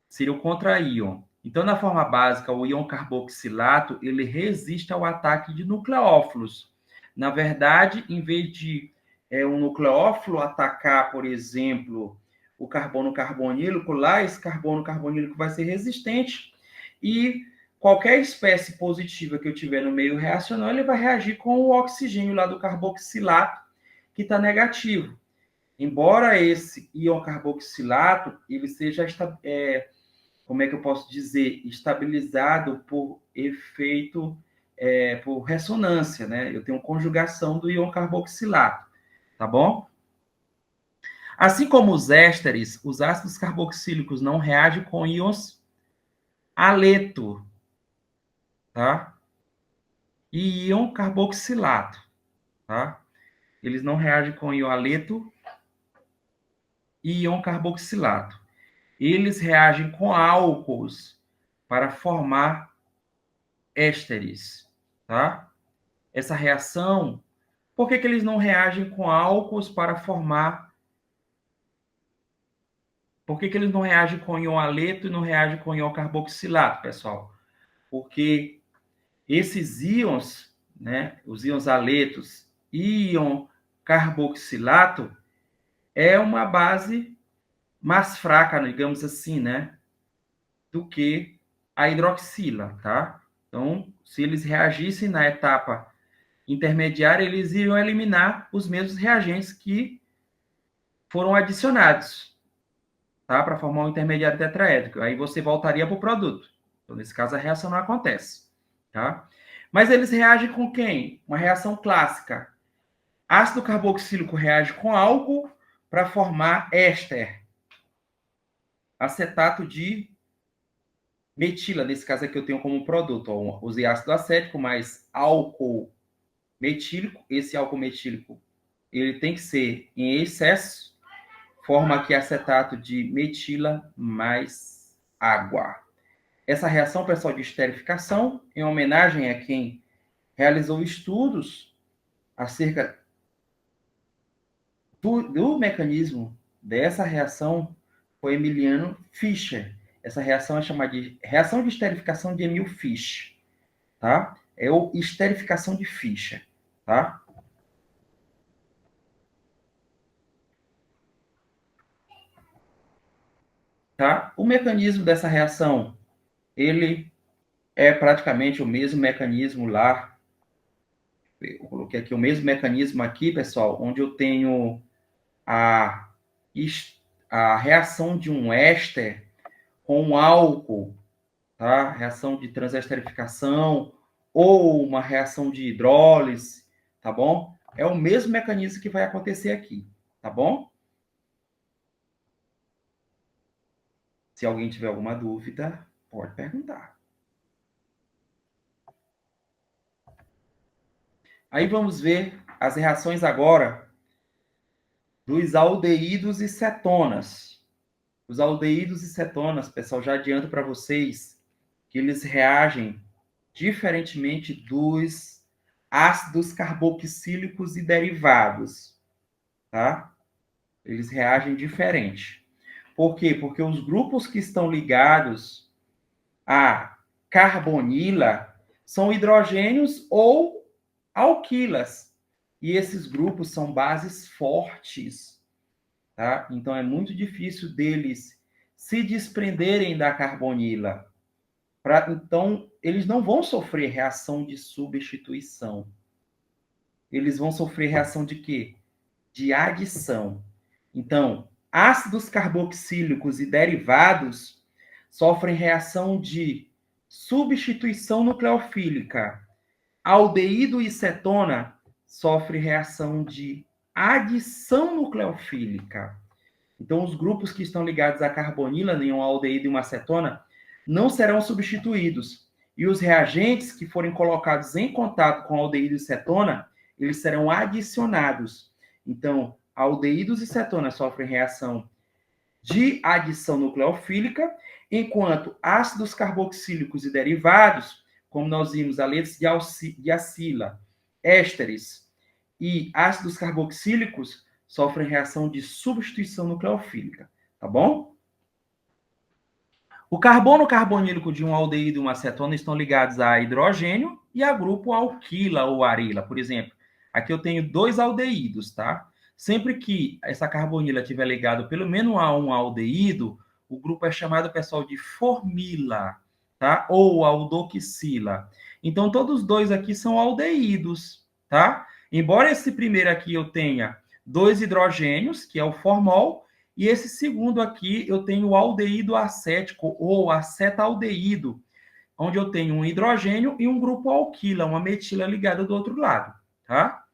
Seria o contra-íon. Então, na forma básica, o íon carboxilato, ele resiste ao ataque de nucleófilos. Na verdade, em vez de um nucleófilo atacar, por exemplo, o carbono carbonílico, lá esse carbono carbonílico vai ser resistente e qualquer espécie positiva que eu tiver no meio reacional, ele vai reagir com o oxigênio lá do carboxilato, que está negativo. Embora esse íon carboxilato, ele seja, como é que eu posso dizer, estabilizado por efeito, por ressonância, né? Eu tenho conjugação do íon carboxilato, tá bom? Assim como os ésteres, os ácidos carboxílicos não reagem com íons haleto, tá? E íon carboxilato, tá? Eles não reagem com íon haleto e íon carboxilato. Eles reagem com álcools para formar ésteres, tá? Essa reação, por que eles não reagem com álcools para formar? Por que eles não reagem com íon haleto e não reagem com íon carboxilato, pessoal? Porque esses íons, né, os íons haletos e íon carboxilato, é uma base mais fraca, digamos assim, né, do que a hidroxila, tá? Então, se eles reagissem na etapa intermediária, eles iriam eliminar os mesmos reagentes que foram adicionados, tá? Para formar um intermediário tetraédrico. Aí você voltaria para o produto. Então, nesse caso, a reação não acontece, tá? Mas eles reagem com quem? Uma reação clássica. Ácido carboxílico reage com álcool para formar éster, acetato de metila. Nesse caso aqui eu tenho como produto, ó, usei ácido acético mais álcool metílico. Esse álcool metílico ele tem que ser em excesso, forma aqui acetato de metila mais água. Essa reação, pessoal, de esterificação, em homenagem a quem realizou estudos acerca do mecanismo dessa reação foi Emiliano Fischer. Essa reação é chamada de reação de esterificação de Emil Fischer, tá? É o esterificação de Fischer, tá? Tá? O mecanismo dessa reação, ele é praticamente o mesmo mecanismo lá. Eu coloquei aqui o mesmo mecanismo aqui, pessoal, onde eu tenho a, a reação de um éster com um álcool, tá? Reação de transesterificação ou uma reação de hidrólise, tá bom? É o mesmo mecanismo que vai acontecer aqui, tá bom? Se alguém tiver alguma dúvida, pode perguntar. Aí vamos ver as reações agora dos aldeídos e cetonas. Os aldeídos e cetonas, pessoal, já adianto para vocês que eles reagem diferentemente dos ácidos carboxílicos e derivados, tá? Eles reagem diferente. Por quê? Porque os grupos que estão ligados à carbonila são hidrogênios ou alquilas. E esses grupos são bases fortes, tá? Então é muito difícil deles se desprenderem da carbonila. Então, eles não vão sofrer reação de substituição. Eles vão sofrer reação de quê? De adição. Então, ácidos carboxílicos e derivados sofrem reação de substituição nucleofílica. Aldeído e cetona sofrem reação de adição nucleofílica. Então, os grupos que estão ligados à carbonila, em um aldeído e uma cetona, não serão substituídos. E os reagentes que forem colocados em contato com aldeído e cetona, eles serão adicionados. Então, aldeídos e cetonas sofrem reação de adição nucleofílica, enquanto ácidos carboxílicos e derivados, como nós vimos, aletos de acila, ésteres e ácidos carboxílicos, sofrem reação de substituição nucleofílica, tá bom? O carbono carbonílico de um aldeído e uma cetona estão ligados a hidrogênio e a grupo alquila ou arila. Por exemplo, aqui eu tenho dois aldeídos, tá? Sempre que essa carbonila estiver ligada pelo menos a um aldeído, o grupo é chamado, pessoal, de formila, tá? Ou aldoxila. Então, todos os dois aqui são aldeídos, tá? Embora esse primeiro aqui eu tenha dois hidrogênios, que é o formol, e esse segundo aqui, eu tenho o aldeído acético ou acetaldeído, onde eu tenho um hidrogênio e um grupo alquila, uma metila ligada do outro lado, tá?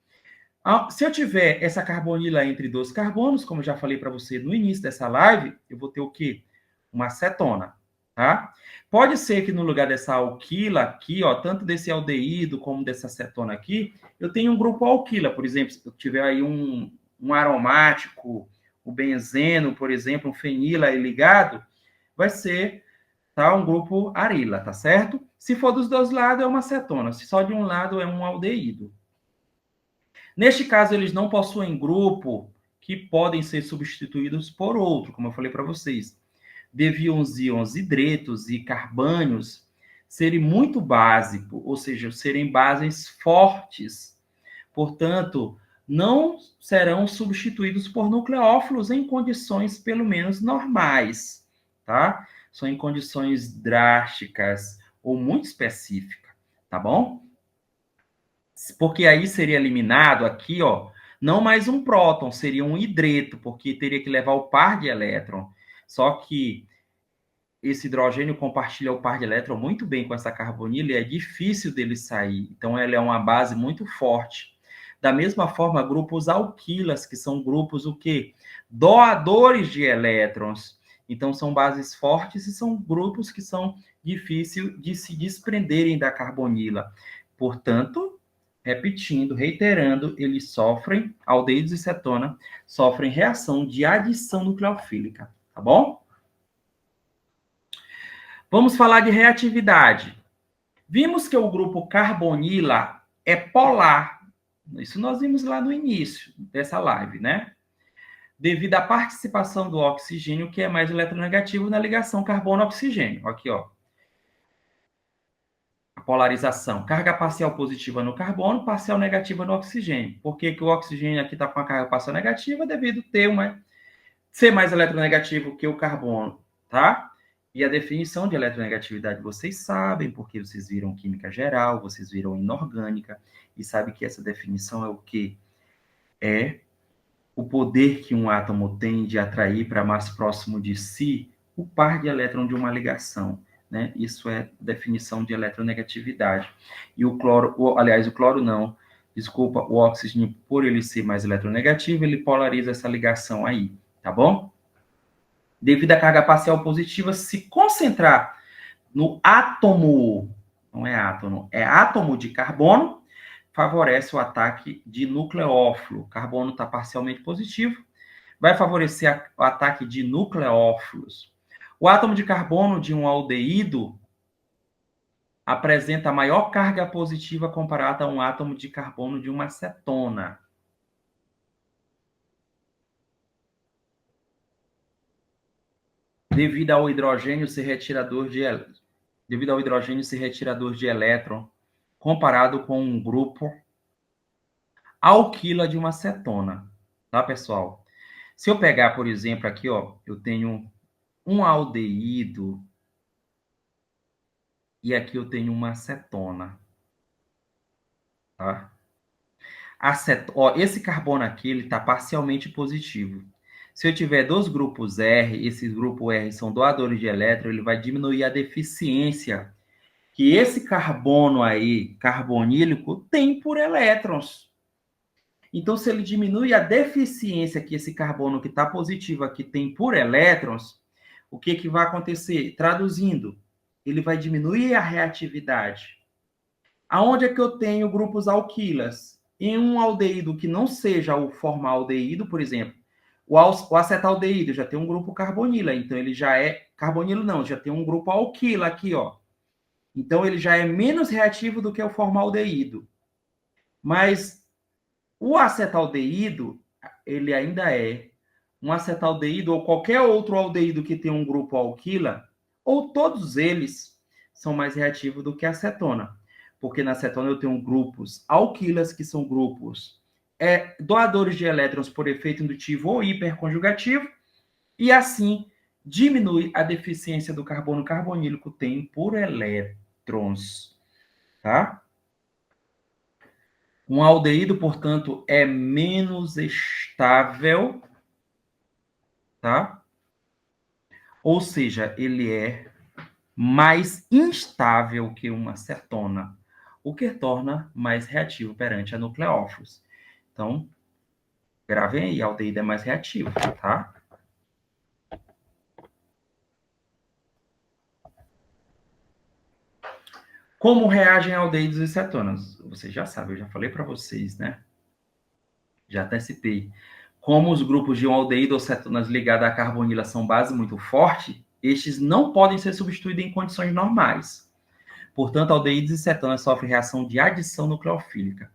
Se eu tiver essa carbonila entre dois carbonos, como eu já falei para você no início dessa live, eu vou ter o quê? Uma cetona, tá? Pode ser que no lugar dessa alquila aqui, ó, tanto desse aldeído como dessa cetona aqui, eu tenho um grupo alquila, por exemplo, se eu tiver aí um aromático, o benzeno, por exemplo, um fenila aí ligado, vai ser, tá, um grupo arila, tá certo? Se for dos dois lados, é uma cetona. Se só de um lado, é um aldeído. Neste caso, eles não possuem grupo que podem ser substituídos por outro, como eu falei para vocês. Deviam os íons hidretos e carbânios serem muito básicos, ou seja, serem bases fortes. Portanto, não serão substituídos por nucleófilos em condições pelo menos normais, tá? São em condições drásticas ou muito específicas, tá bom? Porque aí seria eliminado aqui, ó, não mais um próton, seria um hidreto, porque teria que levar o par de elétron. Só que esse hidrogênio compartilha o par de elétron muito bem com essa carbonila e é difícil dele sair. Então, ela é uma base muito forte. Da mesma forma, grupos alquilas, que são grupos o quê? Doadores de elétrons. Então, são bases fortes e são grupos que são difíceis de se desprenderem da carbonila. Portanto, repetindo, reiterando, eles sofrem, aldeídos e cetona, sofrem reação de adição nucleofílica, tá bom? Vamos falar de reatividade. Vimos que o grupo carbonila é polar. Isso nós vimos lá no início dessa live, né? devido à participação do oxigênio, que é mais eletronegativo na ligação carbono-oxigênio. Aqui, ó. A polarização. Carga parcial positiva no carbono, parcial negativa no oxigênio. Por que, que o oxigênio aqui está com a carga parcial negativa? Devido a ser mais eletronegativo que o carbono, tá? E a definição de eletronegatividade vocês sabem, porque vocês viram química geral, vocês viram inorgânica, e sabem que essa definição é o quê? É o poder que um átomo tem de atrair para mais próximo de si o par de elétron de uma ligação, né? Isso é definição de eletronegatividade. E o cloro, aliás, o cloro não, desculpa, o oxigênio, por ele ser mais eletronegativo, ele polariza essa ligação aí, tá bom? Devido à carga parcial positiva, se concentrar no átomo, não é átomo, é átomo de carbono, favorece o ataque de nucleófilo. O carbono está parcialmente positivo, vai favorecer o ataque de nucleófilos. O átomo de carbono de um aldeído apresenta maior carga positiva comparada a um átomo de carbono de uma cetona. Devido ao hidrogênio ser retirador de elétron, comparado com um grupo alquila de uma cetona, tá, pessoal? Se eu pegar, por exemplo, aqui, ó, eu tenho um aldeído e aqui eu tenho uma cetona, tá? Esse carbono aqui, ele está parcialmente positivo. Se eu tiver dois grupos R, esses grupos R são doadores de elétron, ele vai diminuir a deficiência que esse carbono aí, carbonílico, tem por elétrons. Então, se ele diminui a deficiência que esse carbono que está positivo aqui tem por elétrons, o que, que vai acontecer? Traduzindo, ele vai diminuir a reatividade. Aonde é que eu tenho grupos alquilas? Em um aldeído que não seja o formaldeído, por exemplo, o acetaldeído já tem um grupo carbonila, então ele já é carbonilo não, já tem um grupo alquila aqui, ó. Então ele já é menos reativo do que o formaldeído. Mas o acetaldeído, ele ainda é um acetaldeído ou qualquer outro aldeído que tem um grupo alquila, ou todos eles são mais reativos do que a acetona. Porque na acetona eu tenho grupos alquilas, que são grupos doadores de elétrons por efeito indutivo ou hiperconjugativo, e assim diminui a deficiência do carbono carbonílico tem por elétrons, tá? Um aldeído, portanto, é menos estável, tá? Ou seja, ele é mais instável que uma cetona, o que torna mais reativo perante a nucleófilos. Então, gravem aí, aldeído é mais reativo, tá? Como reagem aldeídos e cetonas? Vocês já sabem, eu já falei para vocês, né? Já antecipei. Como os grupos de um aldeído ou cetonas ligados à carbonila são base muito forte, estes não podem ser substituídos em condições normais. Portanto, aldeídos e cetonas sofrem reação de adição nucleofílica.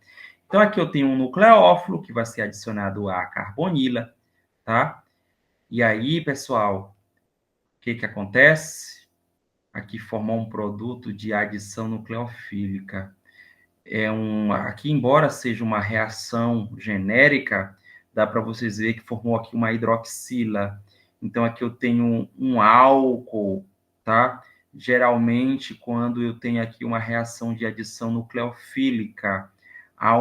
Então, aqui eu tenho um nucleófilo que vai ser adicionado à carbonila, tá? E aí, pessoal, o que que acontece? Aqui formou um produto de adição nucleofílica. Aqui, embora seja uma reação genérica, dá para vocês ver que formou aqui uma hidroxila. Então, aqui eu tenho um álcool, tá? Geralmente, quando eu tenho aqui uma reação de adição nucleofílica a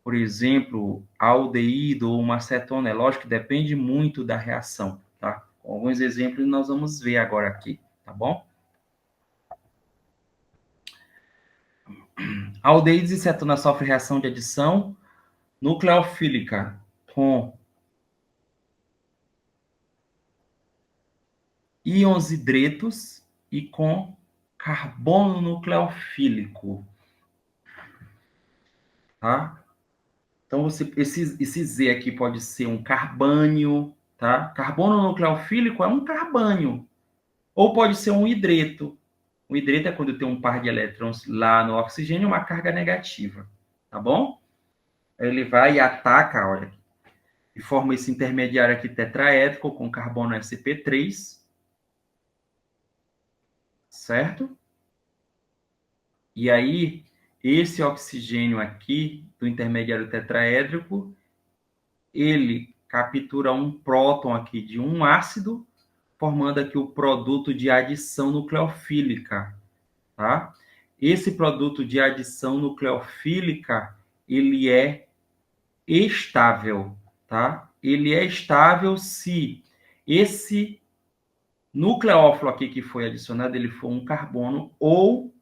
por exemplo, aldeído ou uma acetona, é lógico que depende muito da reação, tá? Alguns exemplos nós vamos ver agora aqui, tá bom? Aldeídos e cetonas sofrem reação de adição nucleofílica com íons hidretos e com carbono nucleofílico, tá? Então, esse Z aqui pode ser um carbânio, tá? Carbono nucleofílico é um carbânio, ou pode ser um hidreto. O hidreto é quando tem um par de elétrons lá no oxigênio, uma carga negativa, tá bom? Ele vai e ataca, olha, e forma esse intermediário aqui tetraédrico com carbono sp3, certo? E aí, esse oxigênio aqui, do intermediário tetraédrico, ele captura um próton aqui de um ácido, formando aqui o produto de adição nucleofílica, tá? Esse produto de adição nucleofílica, ele é estável, tá? Ele é estável se esse nucleófilo aqui que foi adicionado, ele for um carbono ou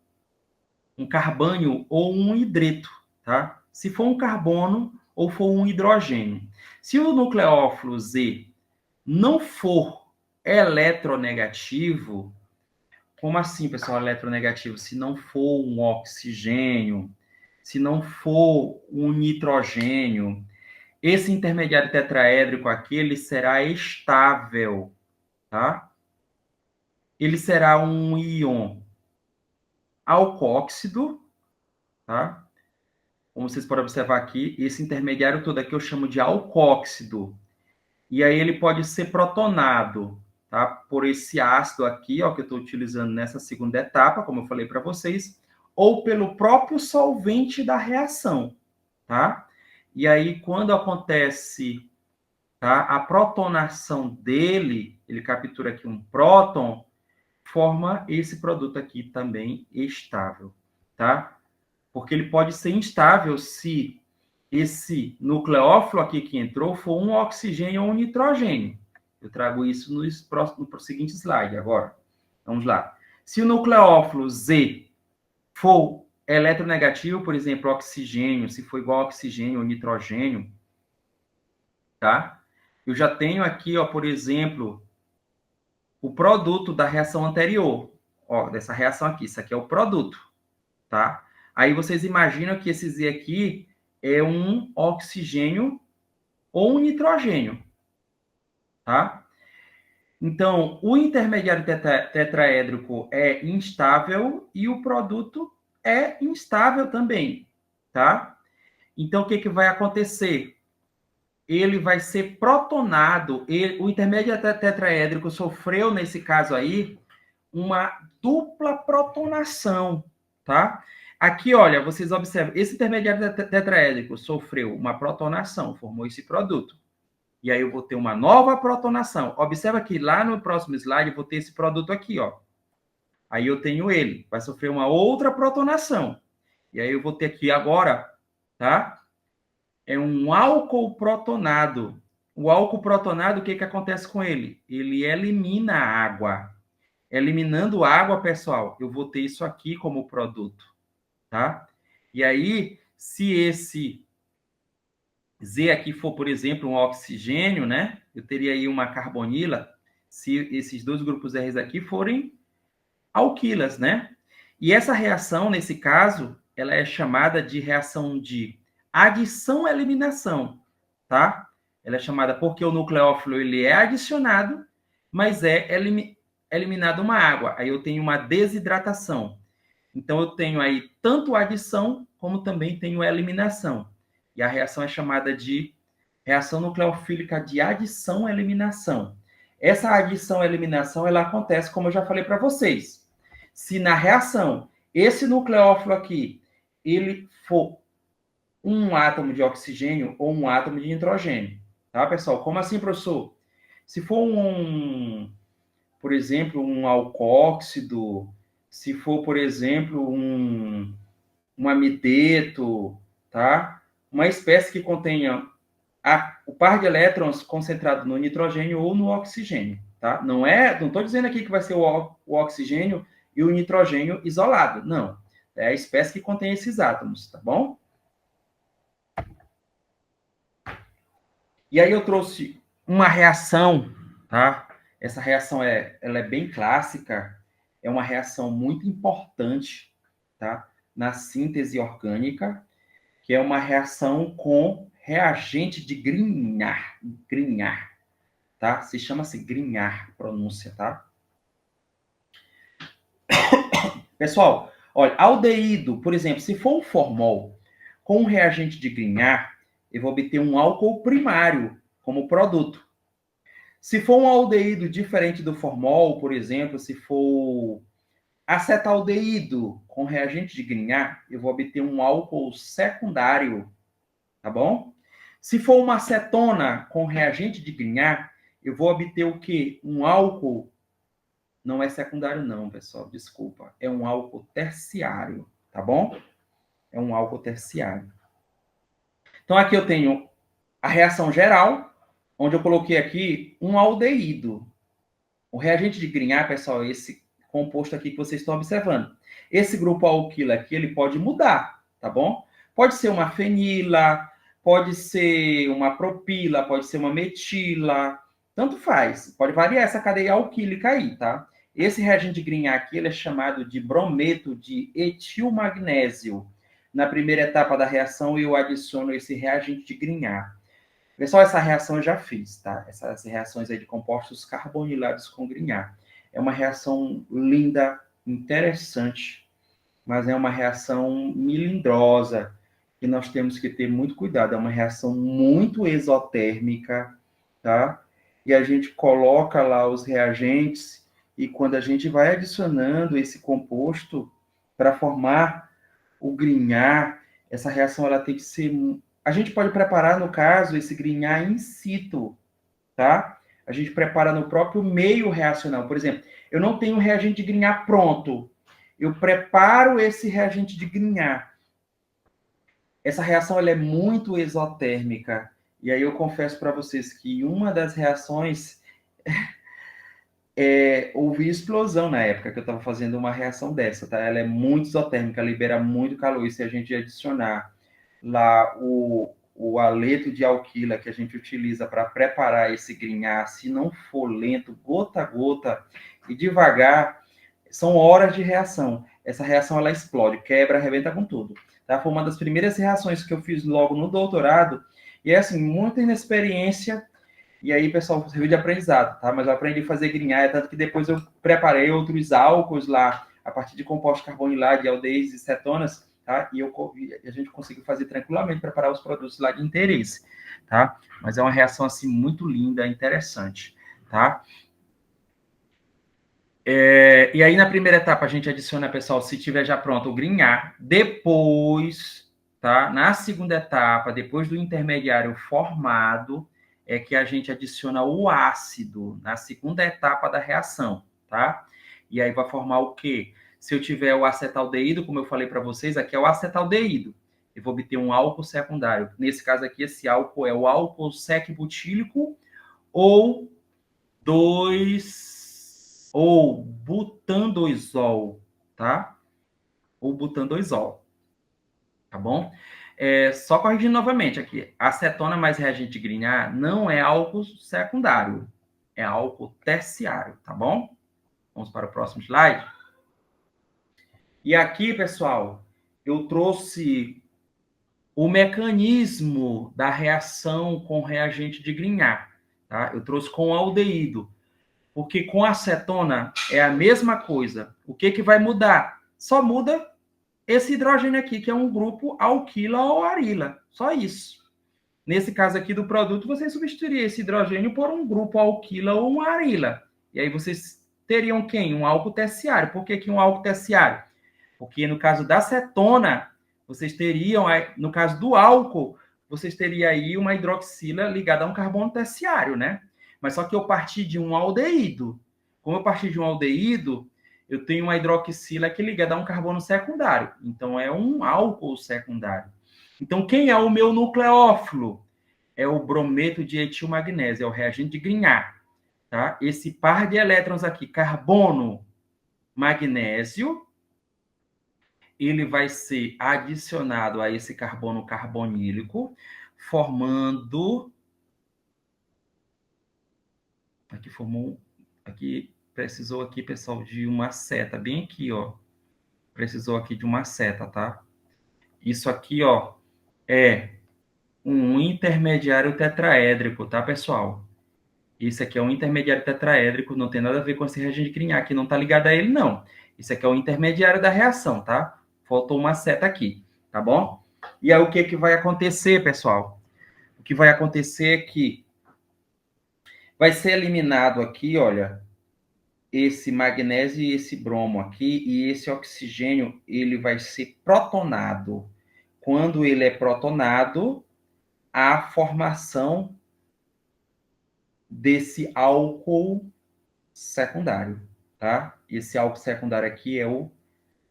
um carbânio ou um hidreto, tá? Se for um carbono ou for um hidrogênio. Se o nucleófilo Z não for eletronegativo, como assim, pessoal, eletronegativo? Se não for um oxigênio, se não for um nitrogênio, esse intermediário tetraédrico aqui, ele será estável, tá? Ele será um íon alcóxido, tá? Como vocês podem observar aqui, esse intermediário todo aqui eu chamo de alcóxido. E aí ele pode ser protonado, tá? Por esse ácido aqui, ó, que eu estou utilizando nessa segunda etapa, como eu falei para vocês, ou pelo próprio solvente da reação, tá? E aí, quando acontece, tá, a protonação dele, ele captura aqui um próton, forma esse produto aqui também estável, tá? Porque ele pode ser instável se esse nucleófilo aqui que entrou for um oxigênio ou um nitrogênio. Eu trago isso no seguinte slide agora. Vamos lá. Se o nucleófilo Z for eletronegativo, por exemplo, oxigênio, se for igual a oxigênio ou nitrogênio, tá? Eu já tenho aqui, ó, por exemplo, o produto da reação anterior. Ó, dessa reação aqui. Isso aqui é o produto, tá? Aí vocês imaginam que esse Z aqui é um oxigênio ou um nitrogênio, tá? Então, o intermediário tetraédrico é instável e o produto é instável também, tá? Então, o que, que vai acontecer? Ele vai ser protonado, o intermediário tetraédrico sofreu, nesse caso aí, uma dupla protonação, tá? Aqui, olha, vocês observam, esse intermediário tetraédrico sofreu uma protonação, formou esse produto. E aí eu vou ter uma nova protonação. Observa que lá no próximo slide eu vou ter esse produto aqui, ó. Aí eu tenho ele, vai sofrer uma outra protonação. E aí eu vou ter aqui agora, tá? É um álcool protonado. O álcool protonado, o que que acontece com ele? Ele elimina a água. Eliminando água, pessoal, eu vou ter isso aqui como produto, tá? E aí, se esse Z aqui for, por exemplo, um oxigênio, né? Eu teria aí uma carbonila, se esses dois grupos R aqui forem alquilas, né? E essa reação, nesse caso, ela é chamada de reação de adição-eliminação, tá? Ela é chamada porque o nucleófilo ele é adicionado, mas é eliminada uma água. Aí eu tenho uma desidratação. Então eu tenho aí tanto adição como também tenho eliminação. E a reação é chamada de reação nucleofílica de adição-eliminação. Essa adição-eliminação ela acontece, como eu já falei para vocês. Se na reação esse nucleófilo aqui ele for um átomo de oxigênio ou um átomo de nitrogênio, tá, pessoal? Como assim, professor? Se for por exemplo, um alcóxido, se for, por exemplo, um amideto, tá? Uma espécie que contenha o par de elétrons concentrado no nitrogênio ou no oxigênio, tá? Não estou dizendo aqui que vai ser o oxigênio e o nitrogênio isolado, não. É a espécie que contém esses átomos, tá bom? E aí eu trouxe uma reação, tá? Essa reação ela é bem clássica, é uma reação muito importante, tá? Na síntese orgânica, que é uma reação com reagente de Grignard, tá? Se chama-se Grignard, pronúncia, tá? Pessoal, olha, aldeído, por exemplo, se for um formol com um reagente de Grignard, eu vou obter um álcool primário, como produto. Se for um aldeído diferente do formol, por exemplo, se for acetaldeído com reagente de Grignard, eu vou obter um álcool secundário, tá bom? Se for uma acetona com reagente de Grignard, eu vou obter o quê? Um álcool, não é secundário não, pessoal, desculpa, é um álcool terciário, tá bom? É um álcool terciário. Então, aqui eu tenho a reação geral, onde eu coloquei aqui um aldeído. O reagente de Grignard, pessoal, é esse composto aqui que vocês estão observando. Esse grupo alquila aqui, ele pode mudar, tá bom? Pode ser uma fenila, pode ser uma propila, pode ser uma metila, tanto faz. Pode variar essa cadeia alquílica aí, tá? Esse reagente de Grignard aqui, ele é chamado de brometo de etilmagnésio. Na primeira etapa da reação, eu adiciono esse reagente de Grignard. Pessoal, essa reação eu já fiz, tá? Essas reações aí de compostos carbonilados com Grignard. É uma reação linda, interessante, mas é uma reação melindrosa, que nós temos que ter muito cuidado. É uma reação muito exotérmica, tá? E a gente coloca lá os reagentes, e quando a gente vai adicionando esse composto para formar o Grignard, essa reação ela tem que ser... A gente pode preparar, no caso, esse Grignard in situ, tá? A gente prepara no próprio meio reacional. Por exemplo, eu não tenho reagente de Grignard pronto. Eu preparo esse reagente de Grignard. Essa reação ela é muito exotérmica. E aí eu confesso para vocês que uma das reações... houve explosão na época que eu estava fazendo uma reação dessa, tá? Ela é muito isotérmica, libera muito calor. E se a gente adicionar lá o haleto de alquila que a gente utiliza para preparar esse Grignard, se não for lento, gota a gota e devagar, são horas de reação. Essa reação ela explode, quebra, arrebenta com tudo. Tá? Foi uma das primeiras reações que eu fiz logo no doutorado, e é assim, muita inexperiência, e aí, pessoal, serviu de aprendizado, tá? Mas eu aprendi a fazer Grignard, tanto que depois eu preparei outros álcools lá, a partir de compostos carbonilados, de aldeídes e cetonas, tá? E a gente conseguiu fazer tranquilamente, preparar os produtos lá de interesse, tá? Mas é uma reação, assim, muito linda, interessante, tá? E aí, na primeira etapa, a gente adiciona, pessoal, se tiver já pronto, o Grignard. Depois, tá? Na segunda etapa, depois do intermediário formado, é que a gente adiciona o ácido na segunda etapa da reação, tá? E aí vai formar o quê? Se eu tiver o acetaldeído, como eu falei para vocês, aqui é o acetaldeído. Eu vou obter um álcool secundário. Nesse caso aqui, esse álcool é o álcool sec-butílico ou butandoizol, tá? Ou butandoizol, tá bom? Só corrigindo novamente aqui, acetona mais reagente de Grignard não é álcool secundário, é álcool terciário, tá bom? Vamos para o próximo slide. E aqui, pessoal, eu trouxe o mecanismo da reação com reagente de Grignard, tá? Eu trouxe com aldeído, porque com acetona é a mesma coisa. O que vai mudar? Só muda esse hidrogênio aqui, que é um grupo alquila ou arila. Só isso. Nesse caso aqui do produto, você substituiria esse hidrogênio por um grupo alquila ou uma arila. E aí vocês teriam quem? Um álcool terciário. Por que um álcool terciário? Porque no caso da cetona, vocês teriam, no caso do álcool, vocês teriam aí uma hidroxila ligada a um carbono terciário, né? Mas só que eu parti de um aldeído. Como eu parti de um aldeído, eu tenho uma hidroxila que é ligada a um carbono secundário. Então, é um álcool secundário. Então, quem é o meu nucleófilo? É o brometo de etilmagnésio, é o reagente de Grignard. Tá? Esse par de elétrons aqui, carbono, magnésio, ele vai ser adicionado a esse carbono carbonílico, formando... Aqui precisou aqui, pessoal, de uma seta, bem aqui, ó. Precisou aqui de uma seta, tá? Isso aqui, ó, é um intermediário tetraédrico, tá, pessoal? Isso aqui é um intermediário tetraédrico, não tem nada a ver com esse reagente de Grignard, que não tá ligado a ele, não. Isso aqui é o intermediário da reação, tá? Faltou uma seta aqui, tá bom? E aí, o que vai acontecer, pessoal? O que vai acontecer é que Vai ser eliminado aqui, olha, esse magnésio e esse bromo aqui, e esse oxigênio, ele vai ser protonado. Quando ele é protonado, a formação desse álcool secundário, tá? Esse álcool secundário aqui é o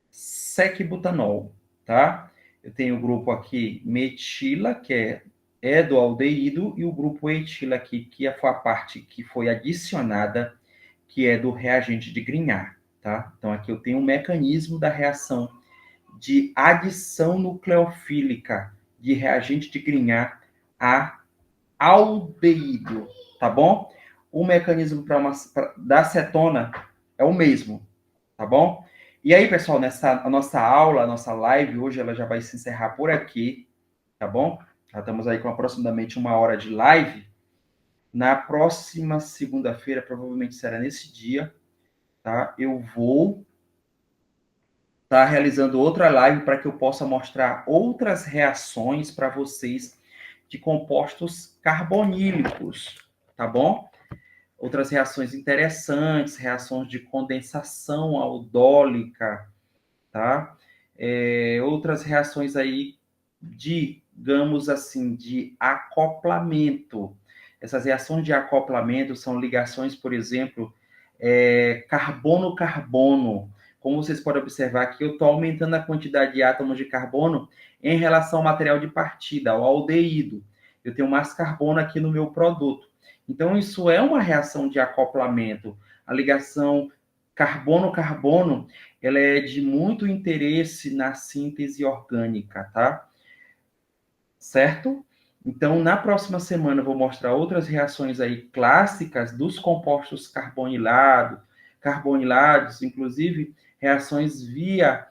sec-butanol, tá? Eu tenho o grupo aqui metila, que é do aldeído, e o grupo etila aqui, que foi a parte que foi adicionada, que é do reagente de Grignard, tá? Então aqui eu tenho um mecanismo da reação de adição nucleofílica de reagente de Grignard a aldeído, tá bom? O mecanismo da cetona é o mesmo, tá bom? E aí, pessoal, a nossa aula, a nossa live hoje, ela já vai se encerrar por aqui, tá bom? Já estamos aí com aproximadamente 1 hora de live. Na próxima segunda-feira, provavelmente será nesse dia, tá? Eu vou estar realizando outra live para que eu possa mostrar outras reações para vocês de compostos carbonílicos, tá bom? Outras reações interessantes, reações de condensação aldólica, tá? Outras reações aí, digamos assim, de acoplamento. Essas reações de acoplamento são ligações, por exemplo, carbono-carbono. Como vocês podem observar aqui, eu estou aumentando a quantidade de átomos de carbono em relação ao material de partida, ao aldeído. Eu tenho mais carbono aqui no meu produto. Então, isso é uma reação de acoplamento. A ligação carbono-carbono, ela é de muito interesse na síntese orgânica, tá? Certo? Então, na próxima semana, eu vou mostrar outras reações aí clássicas dos compostos carbonilados, inclusive reações via,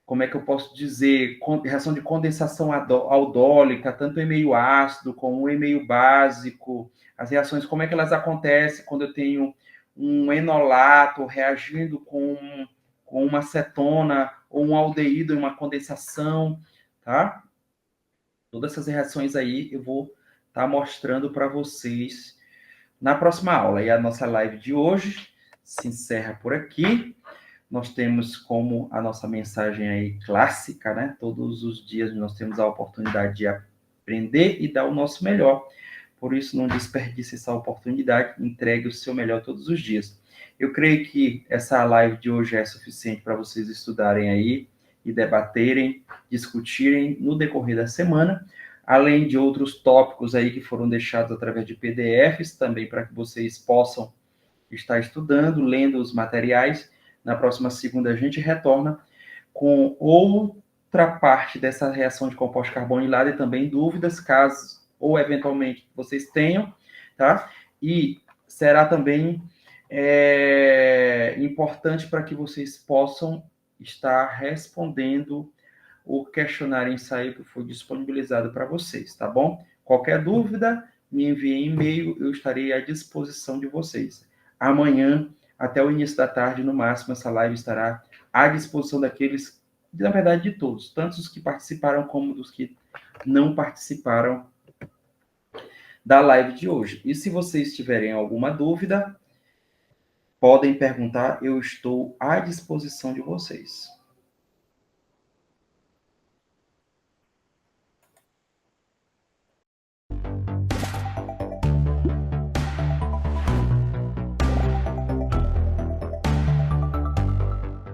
como é que eu posso dizer, reação de condensação aldólica, tanto em meio ácido como em meio básico. As reações, como é que elas acontecem quando eu tenho um enolato reagindo com uma cetona ou um aldeído em uma condensação, tá? Todas essas reações aí eu vou estar mostrando para vocês na próxima aula. E a nossa live de hoje se encerra por aqui. Nós temos como a nossa mensagem aí clássica, né? Todos os dias nós temos a oportunidade de aprender e dar o nosso melhor. Por isso, não desperdice essa oportunidade, entregue o seu melhor todos os dias. Eu creio que essa live de hoje é suficiente para vocês estudarem aí e debaterem, discutirem no decorrer da semana, além de outros tópicos aí que foram deixados através de PDFs, também para que vocês possam estar estudando, lendo os materiais. Na próxima segunda, a gente retorna com outra parte dessa reação de composto carbonilado e também dúvidas, caso ou eventualmente vocês tenham, tá? E será também importante para que vocês possam estar respondendo o questionário ensaio que foi disponibilizado para vocês, tá bom? Qualquer dúvida, me envie e-mail, eu estarei à disposição de vocês. Amanhã, até o início da tarde, no máximo, essa live estará à disposição daqueles, na verdade, de todos, tanto os que participaram como dos que não participaram da live de hoje. E se vocês tiverem alguma dúvida, podem perguntar, eu estou à disposição de vocês.